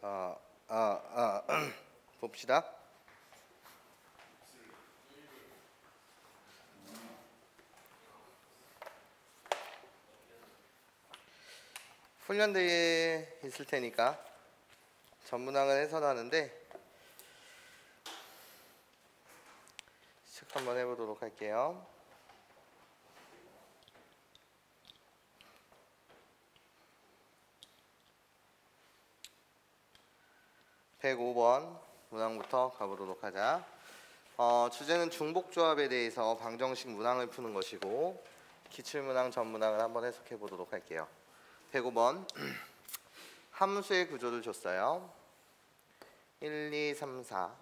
아, 봅시다. 훈련대에 있을 테니까 전문항을 해설하는데 시작 한번 해보도록 할게요. (105번) 문항부터 가보도록 하자. 주제는 중복조합에 대해서 방정식 문항을 푸는 것이고 기출문항 전문항을 한번 해석해 보도록 할게요. 105번 함수의 구조를 줬어요. 1, 2, 3, 4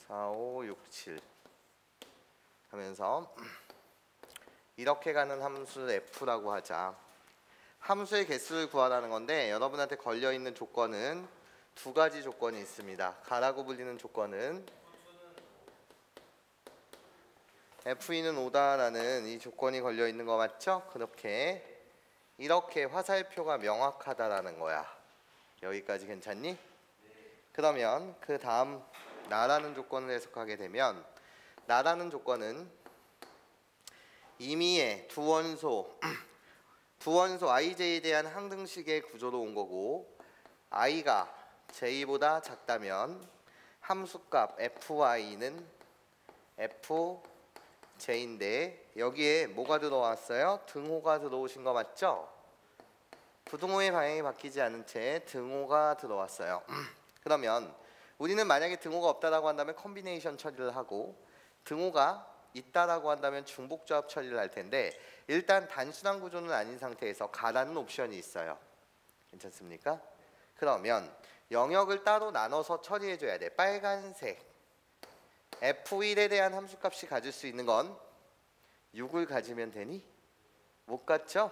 4, 5, 6, 7 하면서 이렇게 가는 함수를 f라고 하자. 함수의 개수를 구하라는 건데 여러분한테 걸려있는 조건은 두 가지 조건이 있습니다. 가라고 불리는 조건은 F는 5다라는 이 조건이 걸려있는 거 맞죠? 이렇게 화살표가 명확하다라는 거야. 여기까지 괜찮니? 그러면 그 다음 나라는 조건을 해석하게 되면 나라는 조건은 임의의 두 원소 ij에 대한 항등식의 구조로 온 거고 i가 j보다 작다면 함수값 fy는 fj인데 여기에 뭐가 들어왔어요? 등호가 들어오신 거 맞죠? 부등호의 방향이 바뀌지 않은 채 등호가 들어왔어요. 그러면 우리는 만약에 등호가 없다라고 한다면 컴비네이션 처리를 하고 등호가 있다라고 한다면 중복조합 처리를 할 텐데 일단 단순한 구조는 아닌 상태에서 가라는 옵션이 있어요. 괜찮습니까? 그러면 영역을 따로 나눠서 처리해 줘야 돼. 빨간색 f1에 대한 함수값이 가질 수 있는 건 6을 가지면 되니? 못 갖죠?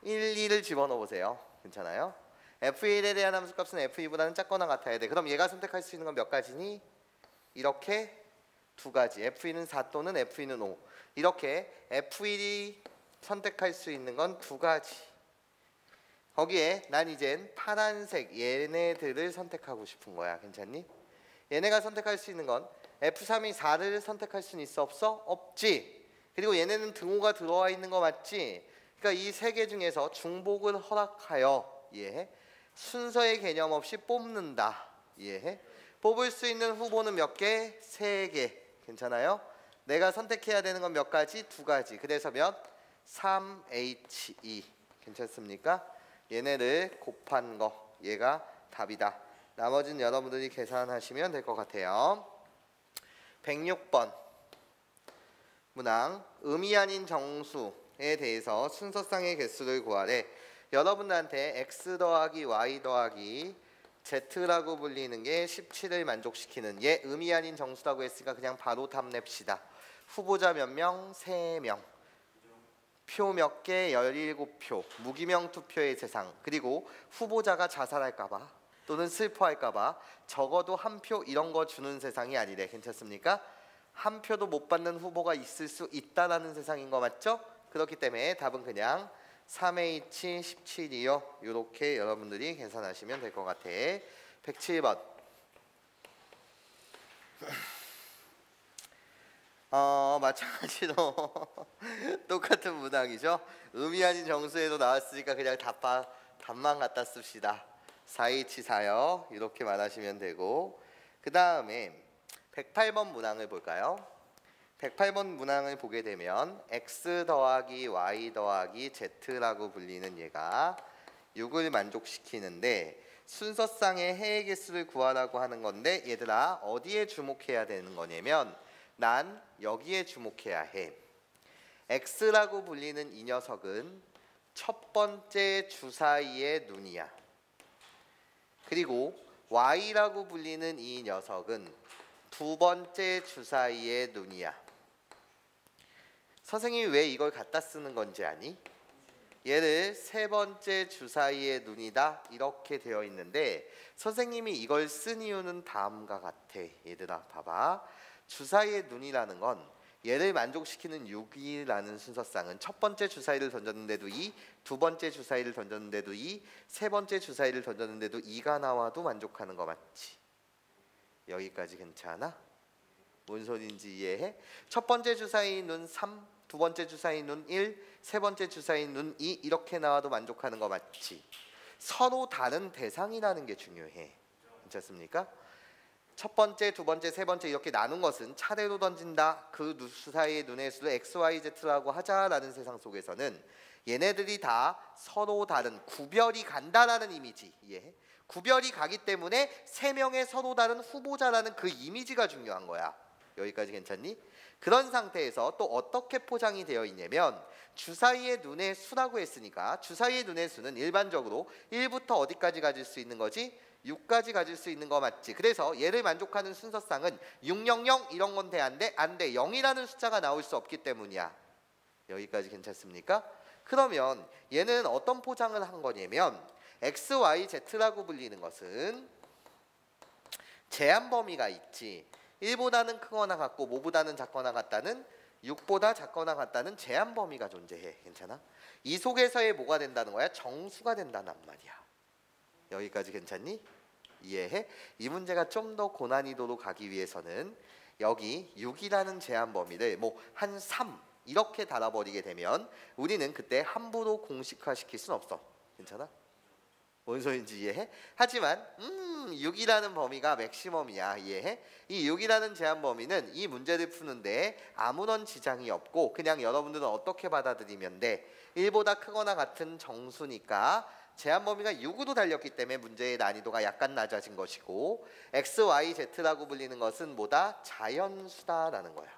1, 2를 집어넣어 보세요. 괜찮아요? f1에 대한 함수값은 f2보다는 작거나 같아야 돼. 그럼 얘가 선택할 수 있는 건 몇 가지니? 이렇게 두 가지. f2는 4 또는 f2는 5. 이렇게 f1이 선택할 수 있는 건 두 가지. 거기에 난 이젠 파란색 얘네들을 선택하고 싶은 거야. 괜찮니? 얘네가 선택할 수 있는 건 f3이 4를 선택할 수는 있어 없어? 없지. 그리고 얘네는 등호가 들어와 있는 거 맞지? 그러니까 이 세 개 중에서 중복을 허락하여 순서의 개념 없이 뽑는다. 이해해? 뽑을 수 있는 후보는 몇 개? 3개. 괜찮아요? 내가 선택해야 되는 건 몇 가지? 2가지. 그래서 몇? 3H2. 괜찮습니까? 얘네를 곱한 거. 얘가 답이다. 나머지는 여러분들이 계산하시면 될 것 같아요. 106번 문항 음이 아닌 정수에 대해서 순서상의 개수를 구하래. 여러분들한테 x 더하기 y 더하기 z라고 불리는 게 17을 만족시키는 얘 음이 아닌 정수라고 했으니까 그냥 바로 답 냅시다. 후보자 몇 명? 3명. 표 몇 개? 17표. 무기명 투표의 세상. 그리고 후보자가 자살할까봐 또는 슬퍼할까봐 적어도 한 표 이런 거 주는 세상이 아니래. 괜찮습니까? 한 표도 못 받는 후보가 있을 수 있다라는 세상인 거 맞죠? 그렇기 때문에 답은 그냥 3H17이요. 이렇게 여러분들이 계산하시면 될 것 같아. 107번 마찬가지로 똑같은 문항이죠. 음이 아닌 정수에도 나왔으니까 그냥 답만 갖다 씁시다. 4H4요. 이렇게 말하시면 되고 그 다음에 108번 문항을 볼까요? 108번 문항을 보게 되면 x 더하기 y 더하기 z라고 불리는 얘가 6을 만족시키는데 순서상의 해의 개수를 구하라고 하는 건데 얘들아 어디에 주목해야 되는 거냐면 난 여기에 주목해야 해. x라고 불리는 이 녀석은 첫 번째 주사위의 눈이야. 그리고 y라고 불리는 이 녀석은 두 번째 주사위의 눈이야. 선생님이 왜 이걸 갖다 쓰는 건지 아니? 얘를 세 번째 주사위의 눈이다 이렇게 되어 있는데 선생님이 이걸 쓴 이유는 다음과 같아. 얘들아 봐봐. 주사위의 눈이라는 건 얘를 만족시키는 6이라는 순서쌍은 첫 번째 주사위를 던졌는데도 2, 두 번째 주사위를 던졌는데도 2, 세 번째 주사위를 던졌는데도 2가 나와도 만족하는 거 맞지? 여기까지 괜찮아? 뭔 소린지 이해해? 첫 번째 주사위 눈 3, 두 번째 주사위 눈 1, 세 번째 주사위 눈 2 이렇게 나와도 만족하는 거 맞지? 서로 다른 대상이라는 게 중요해. 괜찮습니까? 첫 번째, 두 번째, 세 번째 이렇게 나눈 것은 차례로 던진다. 그 주사위의 눈의 수를 x, y, z라고 하자라는 세상 속에서는 얘네들이 다 서로 다른 구별이 간다라는 이미지. 이해해? 구별이 가기 때문에 세 명의 서로 다른 후보자라는 그 이미지가 중요한 거야. 여기까지 괜찮니? 그런 상태에서 또 어떻게 포장이 되어 있냐면 주사위의 눈의 수라고 했으니까 주사위의 눈의 수는 일반적으로 1부터 어디까지 가질 수 있는 거지? 6까지 가질 수 있는 거 맞지? 그래서 얘를 만족하는 순서쌍은 600 이런 건 돼? 안 돼? 안 돼. 0이라는 숫자가 나올 수 없기 때문이야. 여기까지 괜찮습니까? 그러면 얘는 어떤 포장을 한 거냐면 x, y, z라고 불리는 것은 제한 범위가 있지. 1보다는 크거나 같고 뭐보다는 작거나 같다는 6보다 작거나 같다는 제한 범위가 존재해. 괜찮아? 이 속에서의 뭐가 된다는 거야? 정수가 된다는 말이야. 여기까지 괜찮니? 이해해? 이 문제가 좀 더 고난이도로 가기 위해서는 여기 6이라는 제한 범위를 뭐 한 3 이렇게 달아버리게 되면 우리는 그때 함부로 공식화시킬 순 없어. 괜찮아? 뭔 소리인지 이해해? 하지만 6이라는 범위가 맥시멈이야. 이해해? 이 6이라는 제한 범위는 이 문제를 푸는데 아무런 지장이 없고 그냥 여러분들은 어떻게 받아들이면 돼? 1보다 크거나 같은 정수니까 제한 범위가 6으로 달렸기 때문에 문제의 난이도가 약간 낮아진 것이고 x, y, z라고 불리는 것은 뭐다? 자연수다라는 거야.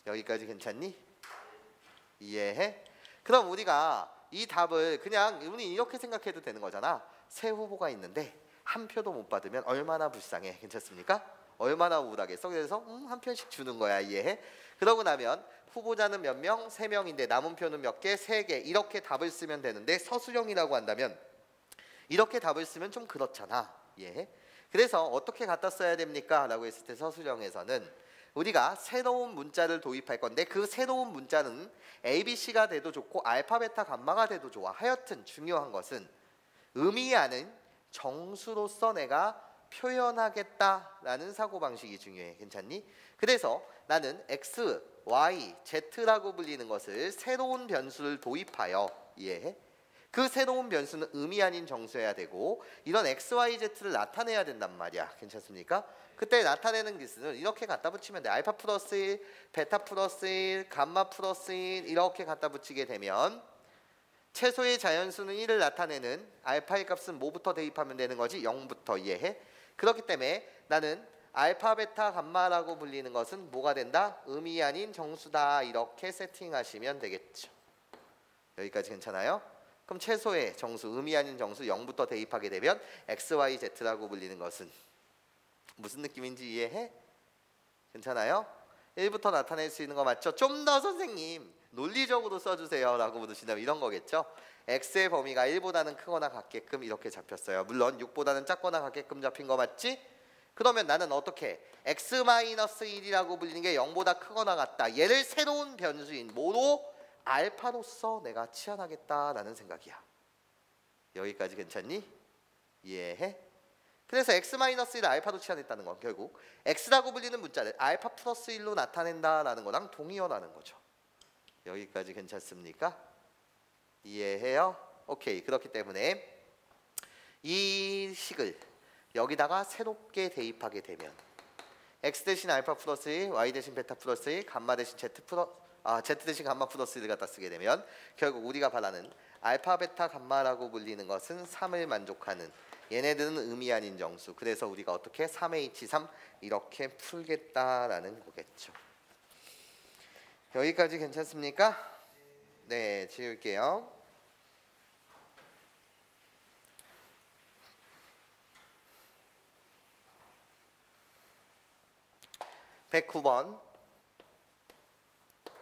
여기까지 괜찮니? 이해해? 그럼 우리가 이 답을 그냥 우리 이렇게 생각해도 되는 거잖아. 세 후보가 있는데 한 표도 못 받으면 얼마나 불쌍해. 괜찮습니까? 얼마나 우울하겠어. 그래서 한 표씩 주는 거야. 이해해? 그러고 나면 후보자는 몇 명? 3명인데 남은 표는 몇 개? 3개. 이렇게 답을 쓰면 되는데 서술형이라고 한다면 이렇게 답을 쓰면 좀 그렇잖아. 이해해? 그래서 어떻게 갖다 써야 됩니까? 라고 했을 때 서술형에서는 우리가 새로운 문자를 도입할 건데 그 새로운 문자는 ABC가 돼도 좋고 알파, 베타, 감마가 돼도 좋아. 하여튼 중요한 것은 의미하는 정수로서 내가 표현하겠다라는 사고방식이 중요해. 괜찮니? 그래서 나는 x, y, z라고 불리는 것을 새로운 변수를 도입하여 이해해? 그 새로운 변수는 의미 아닌 정수여야 되고 이런 x, y, z를 나타내야 된단 말이야. 괜찮습니까? 그때 나타내는 기술은 이렇게 갖다 붙이면 돼. 알파 플러스 1, 베타 플러스 1, 감마 플러스 1 이렇게 갖다 붙이게 되면 최소의 자연수는 1을 나타내는 알파의 값은 뭐부터 대입하면 되는 거지? 0부터. 이해해? 그렇기 때문에 나는 알파, 베타, 감마라고 불리는 것은 뭐가 된다? 의미 아닌 정수다. 이렇게 세팅하시면 되겠죠. 여기까지 괜찮아요? 그럼 최소의 정수, 의미 아닌 정수 0부터 대입하게 되면 x, y, z라고 불리는 것은 무슨 느낌인지 이해해? 괜찮아요? 1부터 나타낼 수 있는 거 맞죠? 좀 더 선생님 논리적으로 써주세요 라고 물으신다면 이런 거겠죠? x의 범위가 1보다는 크거나 같게끔 이렇게 잡혔어요. 물론 6보다는 작거나 같게끔 잡힌 거 맞지? 그러면 나는 어떻게 x-1이라고 불리는 게 0보다 크거나 같다. 얘를 새로운 변수인 뭐로? 알파로서 내가 치환하겠다라는 생각이야. 여기까지 괜찮니? 이해해? 그래서 x-1을 알파로 치환했다는 건 결국 x라고 불리는 문자를 알파 플러스 1로 나타낸다라는 거랑 동의어라는 거죠. 여기까지 괜찮습니까? 이해해요? 오케이. 그렇기 때문에 이 식을 여기다가 새롭게 대입하게 되면 x 대신 알파 플러스 1, y 대신 베타 플러스 1, 감마 대신 z 대신 감마 플러스 1을 갖다 쓰게 되면 결국 우리가 바라는 알파, 베타, 감마라고 불리는 것은 3을 만족하는 얘네들은 의미 아닌 정수. 그래서 우리가 어떻게 3H3 이렇게 풀겠다라는 거겠죠. 여기까지 괜찮습니까? 네, 지울게요. (109번)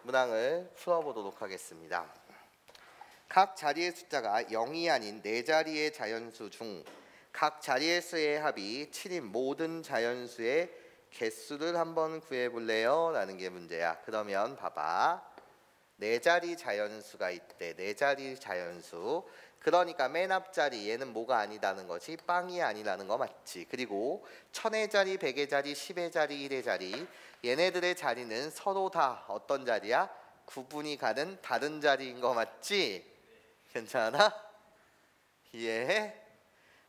문항을 풀어보도록 하겠습니다. 각 자리의 숫자가 0이 아닌 4자리의 자연수 중 각 자리의 수의 합이 7인 모든 자연수의 개수를 한번 구해볼래요? 라는 게 문제야. 그러면 봐봐. 네 자리 자연수가 있대. 네 자리 자연수. 그러니까 맨 앞자리 얘는 뭐가 아니다는 거지? 빵이 아니라는 거 맞지? 그리고 1000의 자리, 100의 자리, 10의 자리, 1의 자리 얘네들의 자리는 서로 다 어떤 자리야? 구분이 가는 다른 자리인 거 맞지? 괜찮아? 이해해?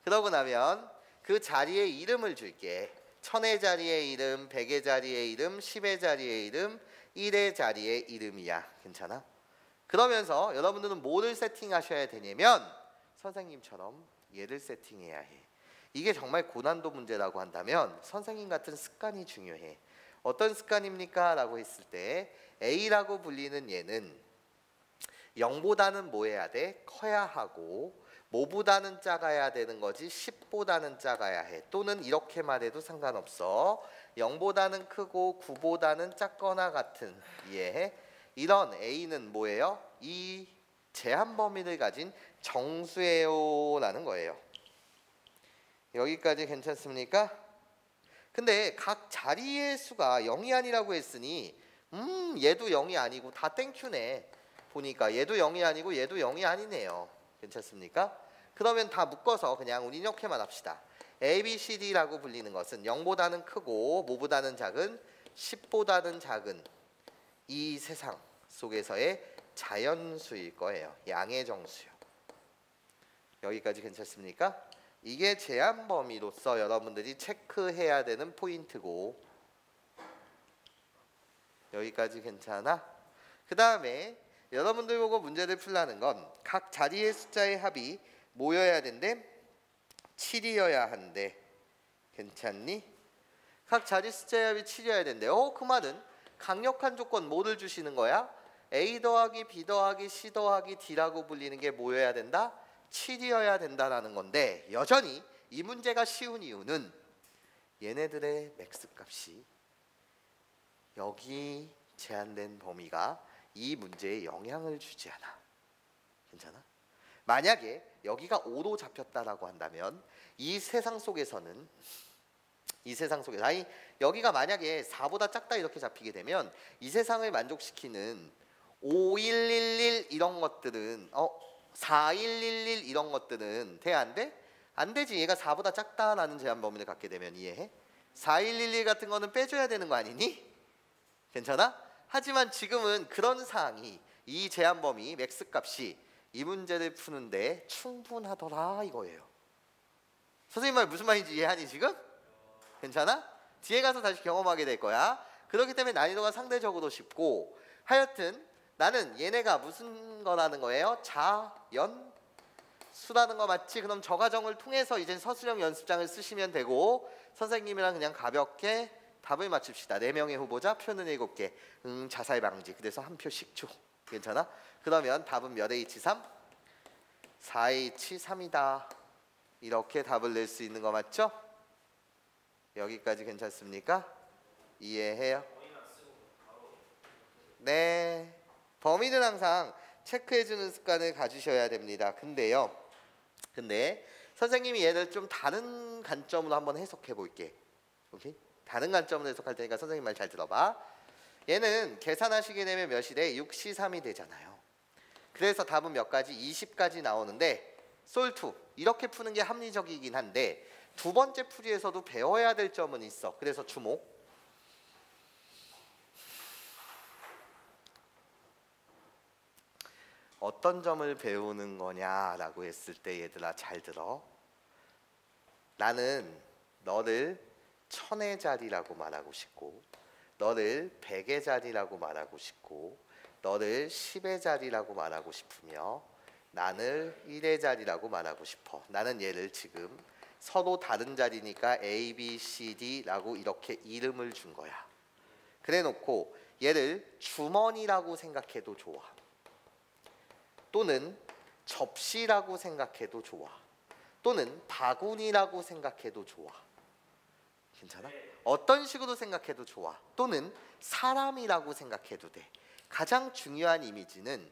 그러고 나면 그 자리에 이름을 줄게. 1000의 자리의 이름, 100의 자리의 이름, 10의 자리의 이름, 1의 자리의 이름이야. 괜찮아? 그러면서 여러분들은 뭐를 세팅하셔야 되냐면 선생님처럼 얘를 세팅해야 해. 이게 정말 고난도 문제라고 한다면 선생님 같은 습관이 중요해. 어떤 습관입니까? 라고 했을 때 A라고 불리는 얘는 0보다는 뭐 해야 돼? 커야 하고 뭐보다는 작아야 되는 거지 10보다는 작아야 해. 또는 이렇게 말해도 상관없어. 0보다는 크고 9보다는 작거나 같은. 이해해? 이런 A는 뭐예요? 이 제한 범위를 가진 정수예요 라는 거예요. 여기까지 괜찮습니까? 근데 각 자리의 수가 0이 아니라고 했으니 얘도 0이 아니고 다 땡큐네. 보니까 얘도 0이 아니고 얘도 0이 아니네요. 괜찮습니까? 그러면 다 묶어서 그냥 우리 이렇게만 합시다. A, B, C, D라고 불리는 것은 0보다는 크고 뭐보다는 작은 10보다는 작은 이 세상 속에서의 자연수일 거예요. 양의 정수요. 여기까지 괜찮습니까? 이게 제한 범위로서 여러분들이 체크해야 되는 포인트고 여기까지 괜찮아? 그 다음에 여러분들 보고 문제를 풀라는 건 각 자리의 숫자의 합이 뭐여야 된대? 7이어야 한대. 괜찮니? 각 자리 숫자의 합이 7이어야 된대. 그 말은 강력한 조건 뭐를 주시는 거야? A 더하기 B 더하기 C 더하기 D라고 불리는 게 뭐여야 된다? 7이어야 된다라는 건데 여전히 이 문제가 쉬운 이유는 얘네들의 맥스 값이 여기 제한된 범위가 이 문제에 영향을 주지 않아. 괜찮아? 만약에 여기가 5로 잡혔다라고 한다면 이 세상 속에서는 아니 여기가 만약에 4보다 작다 이렇게 잡히게 되면 이 세상을 만족시키는 5111 이런 것들은 4111 이런 것들은 돼 안 돼? 안 되지. 얘가 4보다 작다라는 제한 범위를 갖게 되면 이해해? 4111 같은 거는 빼줘야 되는 거 아니니? 괜찮아? 하지만 지금은 그런 사항이 이 제한 범위 맥스 값이 이 문제를 푸는데 충분하더라 이거예요. 선생님 말 무슨 말인지 이해하니 지금? 괜찮아? 뒤에 가서 다시 경험하게 될 거야. 그렇기 때문에 난이도가 상대적으로 쉽고 하여튼 나는 얘네가 무슨 거라는 거예요? 자연수라는 거 맞지? 그럼 저 과정을 통해서 이제 서술형 연습장을 쓰시면 되고 선생님이랑 그냥 가볍게 답을 맞춥시다. 4명의 후보자 표는 7개 자살 방지. 그래서 한 표씩 줘. 괜찮아? 그러면 답은 몇 H3? 4H3이다. 이렇게 답을 낼 수 있는 거 맞죠? 여기까지 괜찮습니까? 이해해요? 네. 범위는 항상 체크해주는 습관을 가지셔야 됩니다. 근데 선생님이 얘를 좀 다른 관점으로 한번 해석해 볼게. 오케이? 다른 관점으로 해석할 테니까 선생님 말 잘 들어봐. 얘는 계산하시게 되면 몇이 돼? 6C3이 되잖아요. 그래서 답은 몇 가지? 20까지 나오는데 솔2 이렇게 푸는 게 합리적이긴 한데 두 번째 풀이에서도 배워야 될 점은 있어. 그래서 주목. 어떤 점을 배우는 거냐라고 했을 때 얘들아 잘 들어. 나는 너를 1000의 자리라고 말하고 싶고 너를 100의 자리라고 말하고 싶고 너를 10의 자리라고 말하고 싶으며 나를 1의 자리라고 말하고 싶어. 나는 얘를 지금 서로 다른 자리니까 A, B, C, D라고 이렇게 이름을 준 거야. 그래 놓고 얘를 주머니라고 생각해도 좋아. 또는 접시라고 생각해도 좋아. 또는 바구니라고 생각해도 좋아. 괜찮아? 어떤 식으로 생각해도 좋아. 또는 사람이라고 생각해도 돼. 가장 중요한 이미지는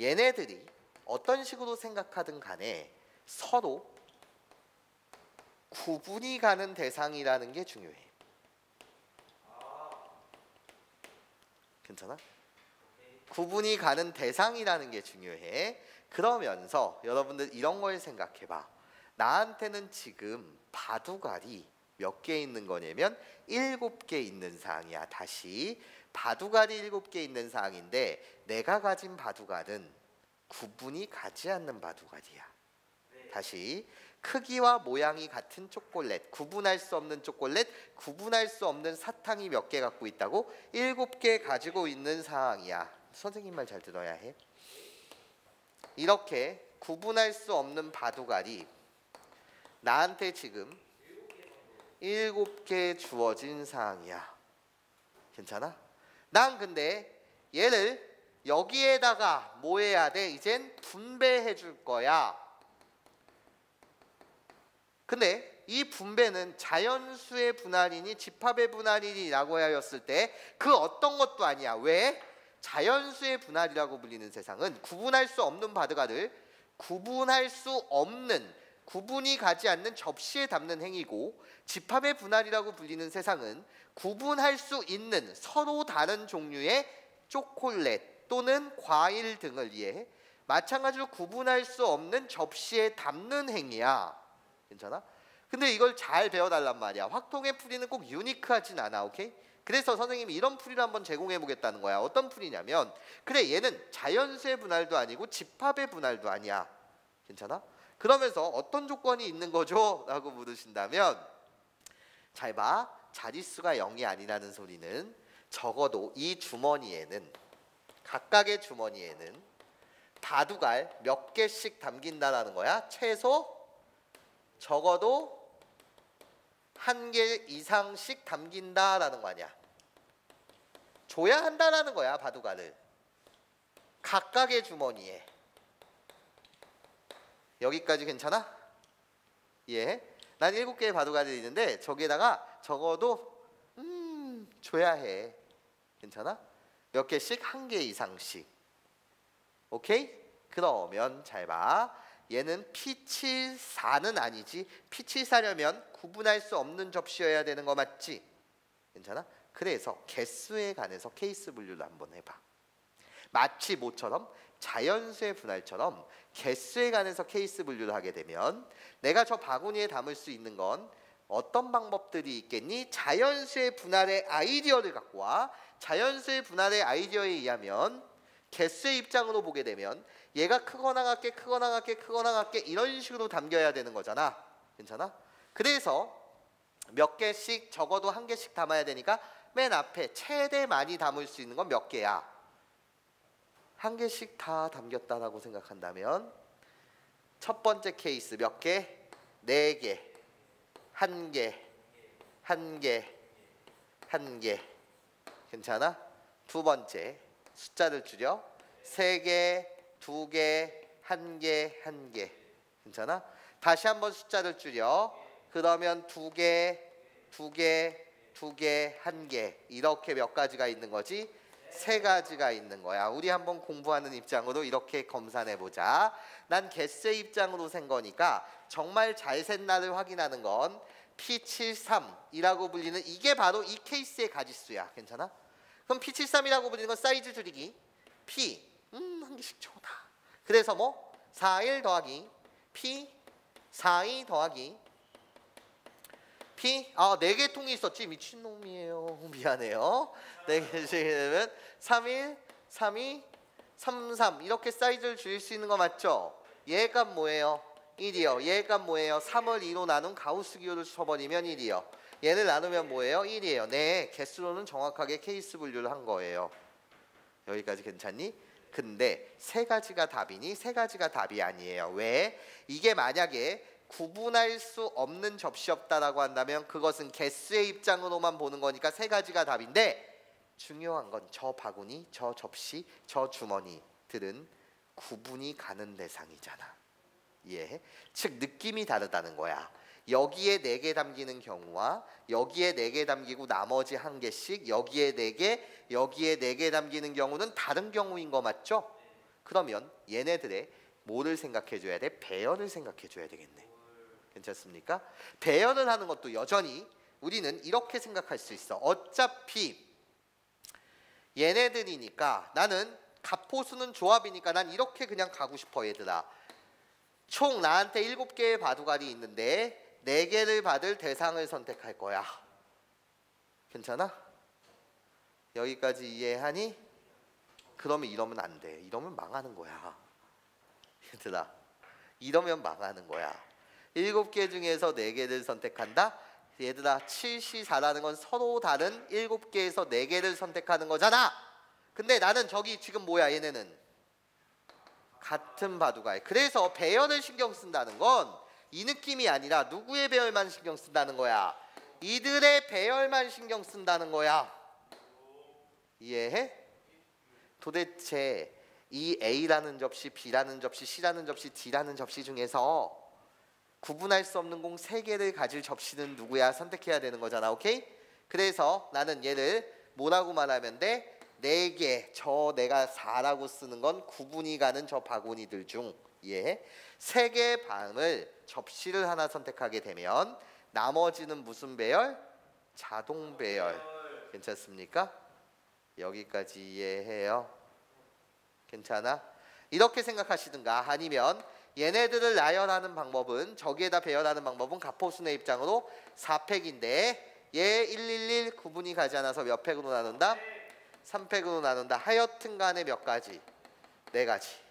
얘네들이 어떤 식으로 생각하든 간에 서로 구분이 가는 대상이라는 게 중요해. 괜찮아? 구분이 가는 대상이라는 게 중요해. 그러면서 여러분들 이런 걸 생각해봐. 나한테는 지금 바둑알이 몇 개 있는 거냐면 7개 있는 사항이야. 다시 바둑알이 7개 있는 사항인데 내가 가진 바둑알은 구분이 가지 않는 바둑알이야. 다시 크기와 모양이 같은 초콜릿, 구분할 수 없는 초콜릿, 구분할 수 없는 사탕이 몇 개 갖고 있다고? 7개 가지고 있는 사항이야. 선생님 말 잘 들어야 해. 이렇게 구분할 수 없는 바둑알이 나한테 지금 7개 주어진 사항이야. 괜찮아? 난 근데 얘를 여기에다가 뭐 해야 돼? 이젠 분배해 줄 거야. 근데 이 분배는 자연수의 분할이니 집합의 분할이니라고 하였을 때 그 어떤 것도 아니야. 왜? 자연수의 분할이라고 불리는 세상은 구분할 수 없는 바둑알을 구분할 수 없는, 구분이 가지 않는 접시에 담는 행위고, 집합의 분할이라고 불리는 세상은 구분할 수 있는 서로 다른 종류의 초콜릿 또는 과일 등을 이해해. 마찬가지로 구분할 수 없는 접시에 담는 행위야. 괜찮아? 근데 이걸 잘 배워달란 말이야. 확통의 풀이는 꼭 유니크하진 않아. 오케이? 그래서 선생님이 이런 풀이를 한번 제공해 보겠다는 거야. 어떤 풀이냐면, 그래 얘는 자연수의 분할도 아니고 집합의 분할도 아니야. 괜찮아? 그러면서 어떤 조건이 있는 거죠? 라고 물으신다면, 잘 봐. 자릿수가 0이 아니라는 소리는 적어도 이 주머니에는, 각각의 주머니에는 바둑알 몇 개씩 담긴다라는 거야. 최소 적어도 1개 이상씩 담긴다라는 거 아니야. 줘야 한다라는 거야. 바둑알을 각각의 주머니에. 여기까지 괜찮아? 예. 난 7개의 바둑알이 있는데 저기에다가 적어도 줘야 해. 괜찮아? 몇 개씩? 1개 이상씩. 오케이? 그러면 잘 봐. 얘는 P74는 아니지. P74려면 구분할 수 없는 접시여야 되는 거 맞지? 괜찮아? 그래서 개수에 관해서 케이스 분류를 한번 해봐. 마치 뭐처럼? 자연수의 분할처럼 개수에 관해서 케이스 분류를 하게 되면 내가 저 바구니에 담을 수 있는 건 어떤 방법들이 있겠니? 자연수의 분할의 아이디어를 갖고 와. 자연수의 분할의 아이디어에 의하면 개수의 입장으로 보게 되면 얘가 크거나 같게 크거나 같게 크거나 같게 이런 식으로 담겨야 되는 거잖아. 괜찮아? 그래서 몇 개씩 적어도 1개씩 담아야 되니까 맨 앞에 최대 많이 담을 수 있는 건 몇 개야? 1개씩 다 담겼다라고 생각한다면 첫 번째 케이스 몇 개? 4개, 1개, 1개, 1개. 괜찮아? 두 번째 숫자를 줄여 3개, 2개, 1개, 1개. 괜찮아? 다시 한번 숫자를 줄여. 그러면 2개, 2개, 2개, 1개. 이렇게 몇 가지가 있는 거지? 3가지가 있는 거야. 우리 한번 공부하는 입장으로 이렇게 검산해 보자. 난 개수의 입장으로 센 거니까 정말 잘 센 날을 확인하는 건 P73이라고 불리는 이게 바로 이 케이스의 가지수야. 괜찮아? 그럼 P73이라고 불리는 건 사이즈 줄이기 P 1개씩 줘다. 그래서 뭐 41 더하기 P 42 더하기 P 4개 통이 있었지. 미친놈이에요. 미안해요. 4개씩 되면 31, 32, 33 이렇게 사이즈를 줄일 수 있는 거 맞죠? 얘 값 뭐예요? 1이요. 얘 값 뭐예요? 3을 2로 나눈 가우스 기호를 쳐버리면 1이요. 얘를 나누면 뭐예요? 1이에요. 네, 개수로는 정확하게 케이스 분류를 한 거예요. 여기까지 괜찮니? 근데 3가지가 답이니? 3가지가 답이 아니에요. 왜? 이게 만약에 구분할 수 없는 접시였다라고 한다면 그것은 개수의 입장으로만 보는 거니까 3가지가 답인데, 중요한 건 저 바구니, 저 접시, 저 주머니들은 구분이 가는 대상이잖아. 이해해? 즉 느낌이 다르다는 거야. 여기에 4개 담기는 경우와 여기에 4개 담기고 나머지 1개씩, 여기에 4개, 여기에 4개 담기는 경우는 다른 경우인 거 맞죠? 그러면 얘네들의 뭐를 생각해 줘야 돼? 배열을 생각해 줘야 되겠네. 괜찮습니까? 배열을 하는 것도 여전히 우리는 이렇게 생각할 수 있어. 어차피 얘네들이니까 나는 갑호수는 조합이니까 난 이렇게 그냥 가고 싶어 얘들아. 총 나한테 7개의 바둑알이 있는데 4개를 받을 대상을 선택할 거야. 괜찮아? 여기까지 이해하니? 그러면 이러면 안 돼. 이러면 망하는 거야. 얘들아, 이러면 망하는 거야. 7개 중에서 4개를 선택한다? 얘들아, 7시4라는 건 서로 다른 7개에서 4개를 선택하는 거잖아. 근데 나는 저기 지금 뭐야 얘네는 같은 바둑알. 그래서 배열을 신경 쓴다는 건 이 느낌이 아니라 누구의 배열만 신경 쓴다는 거야. 이들의 배열만 신경 쓴다는 거야. 이해해? 도대체 이 A라는 접시, B라는 접시, C라는 접시, D라는 접시 중에서 구분할 수 없는 공 3개를 가질 접시는 누구야? 선택해야 되는 거잖아. 오케이? 그래서 나는 얘를 뭐라고 말하면 돼? 4개, 저 내가 4라고 쓰는 건 구분이 가는 저 바구니들 중 이해해? 3개의 방을 접시를 하나 선택하게 되면 나머지는 무슨 배열? 자동 배열. 괜찮습니까? 여기까지 이해해요? 괜찮아? 이렇게 생각하시든가 아니면 얘네들을 나열하는 방법은 저기에다 배열하는 방법은 갑호순의 입장으로 4팩인데 얘 111 구분이 가지 않아서 몇 팩으로 나눈다? 3팩으로 나눈다. 하여튼 간에 몇 가지? 4가지.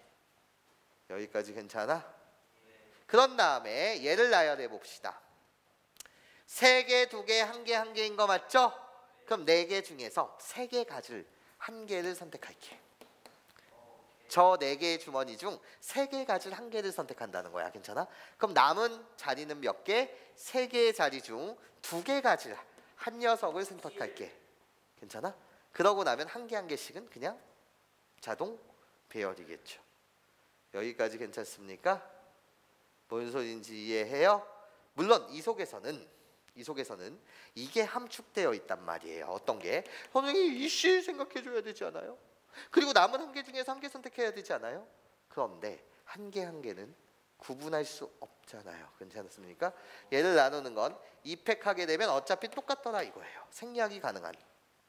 여기까지 괜찮아? 그런 다음에 얘를 나열해 봅시다. 3개, 2개, 1개, 1개인 거 맞죠? 그럼 4개 중에서 3개 가질 1개를 선택할게. 저 4개의 주머니 중 3개 가질 1개를 선택한다는 거야. 괜찮아? 그럼 남은 자리는 몇 개? 3개의 자리 중 2개 가질 한 녀석을 선택할게. 괜찮아? 그러고 나면 1개 1개씩은 그냥 자동 배열이겠죠. 여기까지 괜찮습니까? 뭔 소린지 이해해요? 물론 이 속에서는 이게 함축되어 있단 말이에요. 어떤 게? 선생님 이씨 생각해줘야 되지 않아요? 그리고 남은 1개 중에서 1개 선택해야 되지 않아요? 그런데 1개 1개는 구분할 수 없잖아요. 괜찮습니까? 얘를 나누는 건 2팩 하게 되면 어차피 똑같더라 이거예요. 생략이 가능한.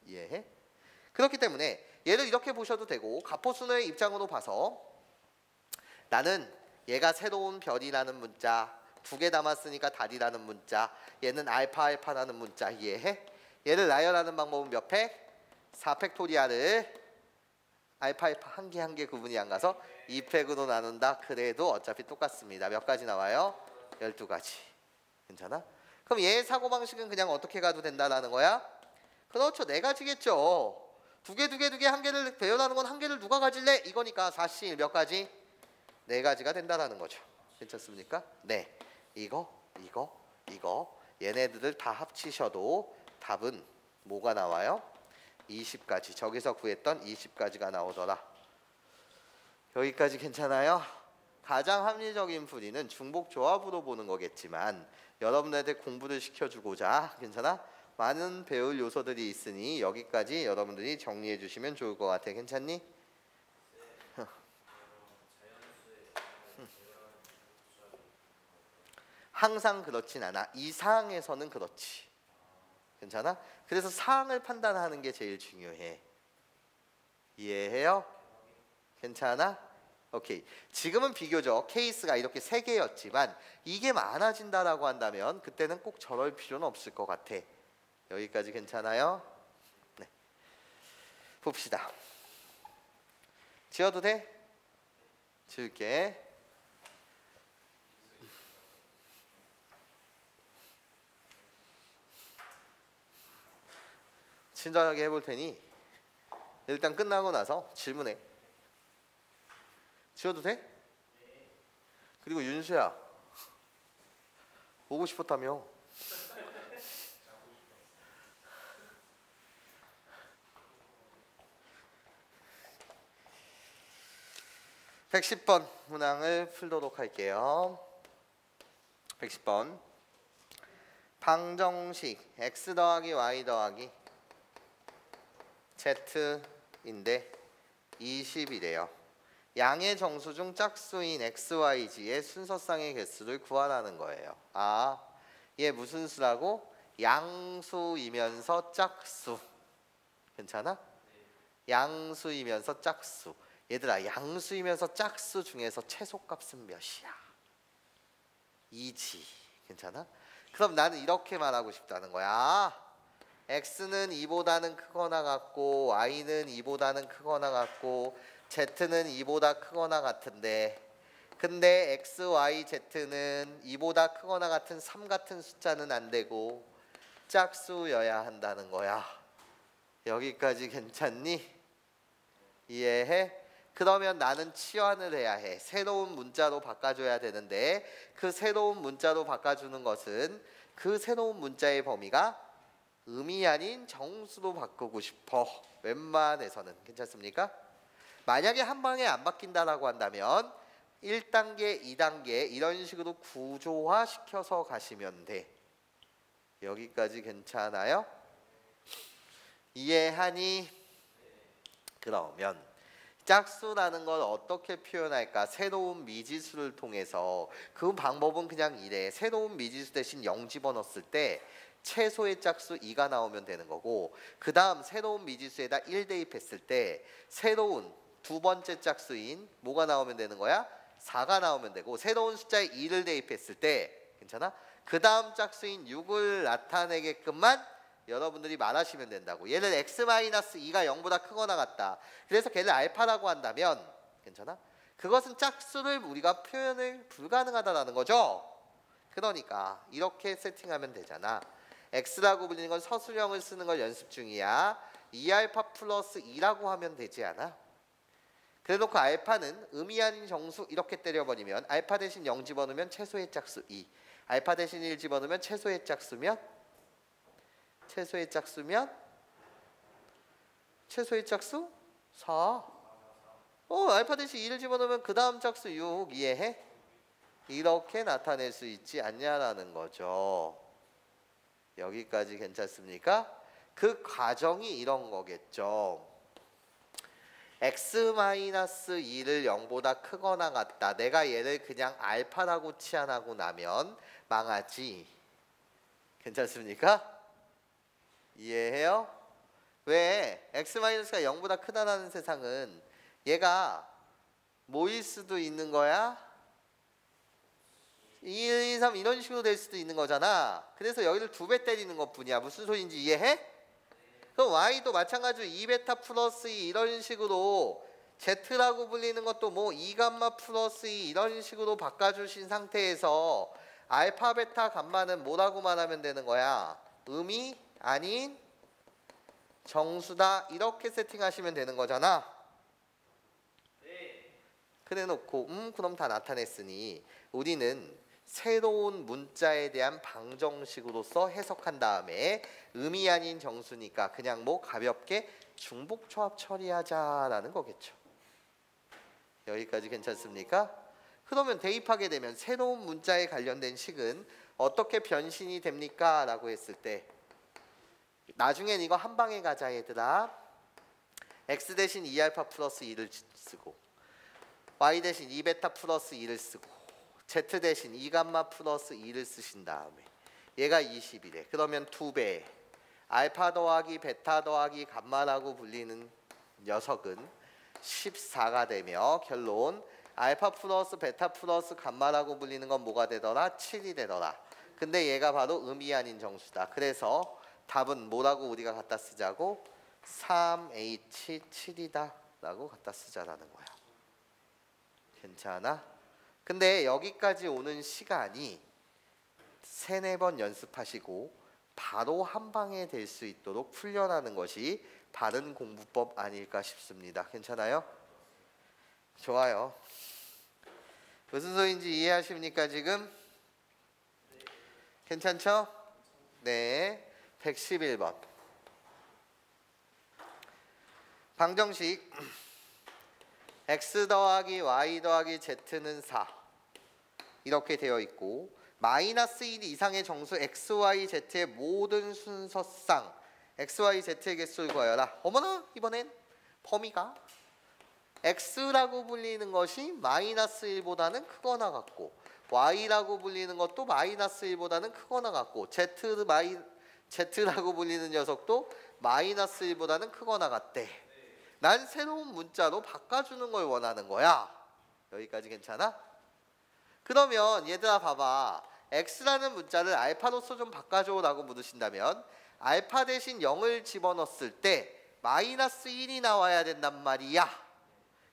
이해해? 그렇기 때문에 얘를 이렇게 보셔도 되고 갑호순의 입장으로 봐서 나는 얘가 새로운 별이라는 문자 2개 담았으니까 달이라는 문자 얘는 알파 알파라는 문자 이해해? 얘를 나열하는 방법은 몇 팩? 4팩토리아를 알파 알파 1개 1개 구분이 안 가서 2팩으로 나눈다. 그래도 어차피 똑같습니다. 몇 가지 나와요? 12가지. 괜찮아? 그럼 얘의 사고방식은 그냥 어떻게 가도 된다라는 거야? 그렇죠. 4가지겠죠. 2개 1개를 배열하는 건 1개를 누가 가질래? 이거니까 4씨 몇 가지? 4가지가 된다라는 거죠. 괜찮습니까? 네. 이거 얘네들을 다 합치셔도 답은 뭐가 나와요? 20가지. 저기서 구했던 20가지가 나오더라. 여기까지 괜찮아요? 가장 합리적인 풀이는 중복 조합으로 보는 거겠지만 여러분들한테 공부를 시켜주고자 괜찮아? 많은 배울 요소들이 있으니 여기까지 여러분들이 정리해 주시면 좋을 것 같아. 괜찮니? 항상 그렇진 않아. 이 사항에서는 그렇지. 괜찮아? 그래서 사항을 판단하는 게 제일 중요해. 이해해요? 괜찮아? 오케이. 지금은 비교적 케이스가 이렇게 3개였지만 이게 많아진다라고 한다면 그때는 꼭 저럴 필요는 없을 것 같아. 여기까지 괜찮아요? 네. 봅시다. 지워도 돼? 지울게. 친절하게 해볼 테니 일단 끝나고 나서 질문해. 지워도 돼? 그리고 윤수야 보고 싶었다며. (110번) 문항을 풀도록 할게요. 110번 방정식 x 더하기 y 더하기 z인데 20이래요. 양의 정수 중 짝수인 xyz의 순서쌍의 개수를 구하라는 거예요. 아, 얘 무슨 수라고? 양수이면서 짝수. 괜찮아? 양수이면서 짝수. 얘들아, 양수이면서 짝수 중에서 최소값은 몇이야? 2지. 괜찮아? 그럼 나는 이렇게 말하고 싶다는 거야. x는 2보다는 크거나 같고 y는 2보다는 크거나 같고 z는 2보다 크거나 같은데, 근데 x, y, z는 2보다 크거나 같은 3 같은 숫자는 안 되고 짝수여야 한다는 거야. 여기까지 괜찮니? 이해해? 그러면 나는 치환을 해야 해. 새로운 문자로 바꿔줘야 되는데, 그 새로운 문자로 바꿔주는 것은 그 새로운 문자의 범위가 음이 아닌 정수로 바꾸고 싶어. 웬만해서는. 괜찮습니까? 만약에 한 방에 안 바뀐다라고 한다면 1단계, 2단계 이런 식으로 구조화 시켜서 가시면 돼. 여기까지 괜찮아요? 이해하니? 그러면 짝수라는 걸 어떻게 표현할까? 새로운 미지수를 통해서. 그 방법은 그냥 이래. 새로운 미지수 대신 0 집어넣었을 때 최소의 짝수 2가 나오면 되는 거고, 그 다음 새로운 미지수에다 1 대입했을 때 새로운 두 번째 짝수인 뭐가 나오면 되는 거야? 4가 나오면 되고, 새로운 숫자에 2를 대입했을 때, 괜찮아? 그 다음 짝수인 6을 나타내게끔만 여러분들이 말하시면 된다고. 얘를 x-2가 0보다 크거나 같다. 그래서 걔를 알파라고 한다면, 괜찮아? 그것은 짝수를 우리가 표현을 불가능하다라는 거죠. 그러니까 이렇게 세팅하면 되잖아. x라고 불리는 건 서술형을 쓰는 걸 연습 중이야. 2알파 플러스 2라고 하면 되지 않아? 그래놓고 알파는 음이 아닌 정수 이렇게 때려버리면, 알파 대신 0 집어넣으면 최소의 짝수 2, 알파 대신 1 집어넣으면 최소의 짝수면 최소의 짝수 4. 알파 대신 2를 집어넣으면 그 다음 짝수 6. 이해해? 이렇게 나타낼 수 있지 않냐라는 거죠. 여기까지 괜찮습니까? 그 과정이 이런 거겠죠. x-2를 0보다 크거나 같다. 내가 얘를 그냥 알파라고 치환하고 나면 망하지. 괜찮습니까? 이해해요? 왜? x-가 0보다 크다라는 세상은 얘가 뭐일 수도 있는 거야? 1, 2, 3 이런 식으로 될 수도 있는 거잖아. 그래서 여기를 2배 때리는 것 뿐이야. 무슨 소리인지 이해해? 그럼 y도 마찬가지로 2베타 플러스 2 이런 식으로, z라고 불리는 것도 뭐 2감마 플러스 2 이런 식으로 바꿔주신 상태에서 알파 베타 감마는 뭐라고 말하면 되는 거야? 음이 아닌 정수다. 이렇게 세팅하시면 되는 거잖아. 그래 놓고 그럼 다 나타냈으니 우리는 새로운 문자에 대한 방정식으로서 해석한 다음에 음이 아닌 정수니까 그냥 뭐 가볍게 중복조합 처리하자라는 거겠죠. 여기까지 괜찮습니까? 그러면 대입하게 되면 새로운 문자에 관련된 식은 어떻게 변신이 됩니까? 라고 했을 때, 나중엔 이거 한 방에 가자 얘들아. x 대신 2알파 플러스 2를 쓰고, y 대신 2베타 플러스 2를 쓰고, z 대신 2감마 플러스 2를 쓰신 다음에 얘가 20이래. 그러면 2배 알파 더하기 베타 더하기 감마라고 불리는 녀석은 14가 되며, 결론 알파 플러스 베타 플러스 감마라고 불리는 건 뭐가 되더라? 7이 되더라. 근데 얘가 바로 음이 아닌 정수다. 그래서 답은 뭐라고 우리가 갖다 쓰자고? 3H7이다 라고 갖다 쓰자라는 거야. 괜찮아? 근데 여기까지 오는 시간이 3-4번 연습하시고 바로 한 방에 될 수 있도록 훈련하는 것이 바른 공부법 아닐까 싶습니다. 괜찮아요? 좋아요. 무슨 소리인지 이해하십니까 지금? 괜찮죠? 네. 111번. 방정식 x 더하기 y 더하기 z는 4 이렇게 되어 있고, 마이너스 1 이상의 정수 x, y, z의 모든 순서상 x, y, z의 개수를 구하여라. 어머나, 이번엔 범위가 x라고 불리는 것이 마이너스 1보다는 크거나 같고, y라고 불리는 것도 마이너스 1보다는 크거나 같고, z라고 불리는 녀석도 마이너스 1보다는 크거나 같대. 난 새로운 문자로 바꿔주는 걸 원하는 거야. 여기까지 괜찮아? 그러면 얘들아 봐봐. x라는 문자를 알파로서 좀 바꿔줘 라고 물으신다면 알파 대신 0을 집어넣었을 때 마이너스 1이 나와야 된단 말이야.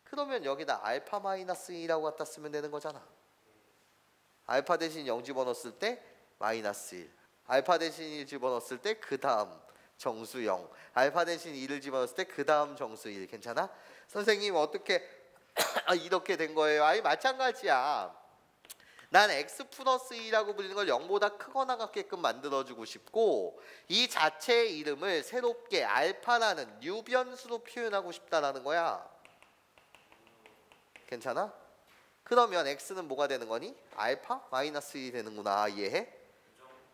그러면 여기다 알파 마이너스 2라고 갖다 쓰면 되는 거잖아. 알파 대신 0 집어넣었을 때 마이너스 1, 알파 대신 1 집어넣었을 때 그 다음 정수 0, 알파 대신 2를 집어넣었을 때 그 다음 정수 1. 괜찮아? 선생님 어떻게 이렇게 된 거예요? 아니 마찬가지야. 난 x 플러스 2라고 불리는 걸 0보다 크거나 같게끔 만들어주고 싶고 이 자체의 이름을 새롭게 알파라는 뉴 변수로 표현하고 싶다라는 거야. 괜찮아? 그러면 x는 뭐가 되는 거니? 알파 마이너스 1이 되는구나. 이해해?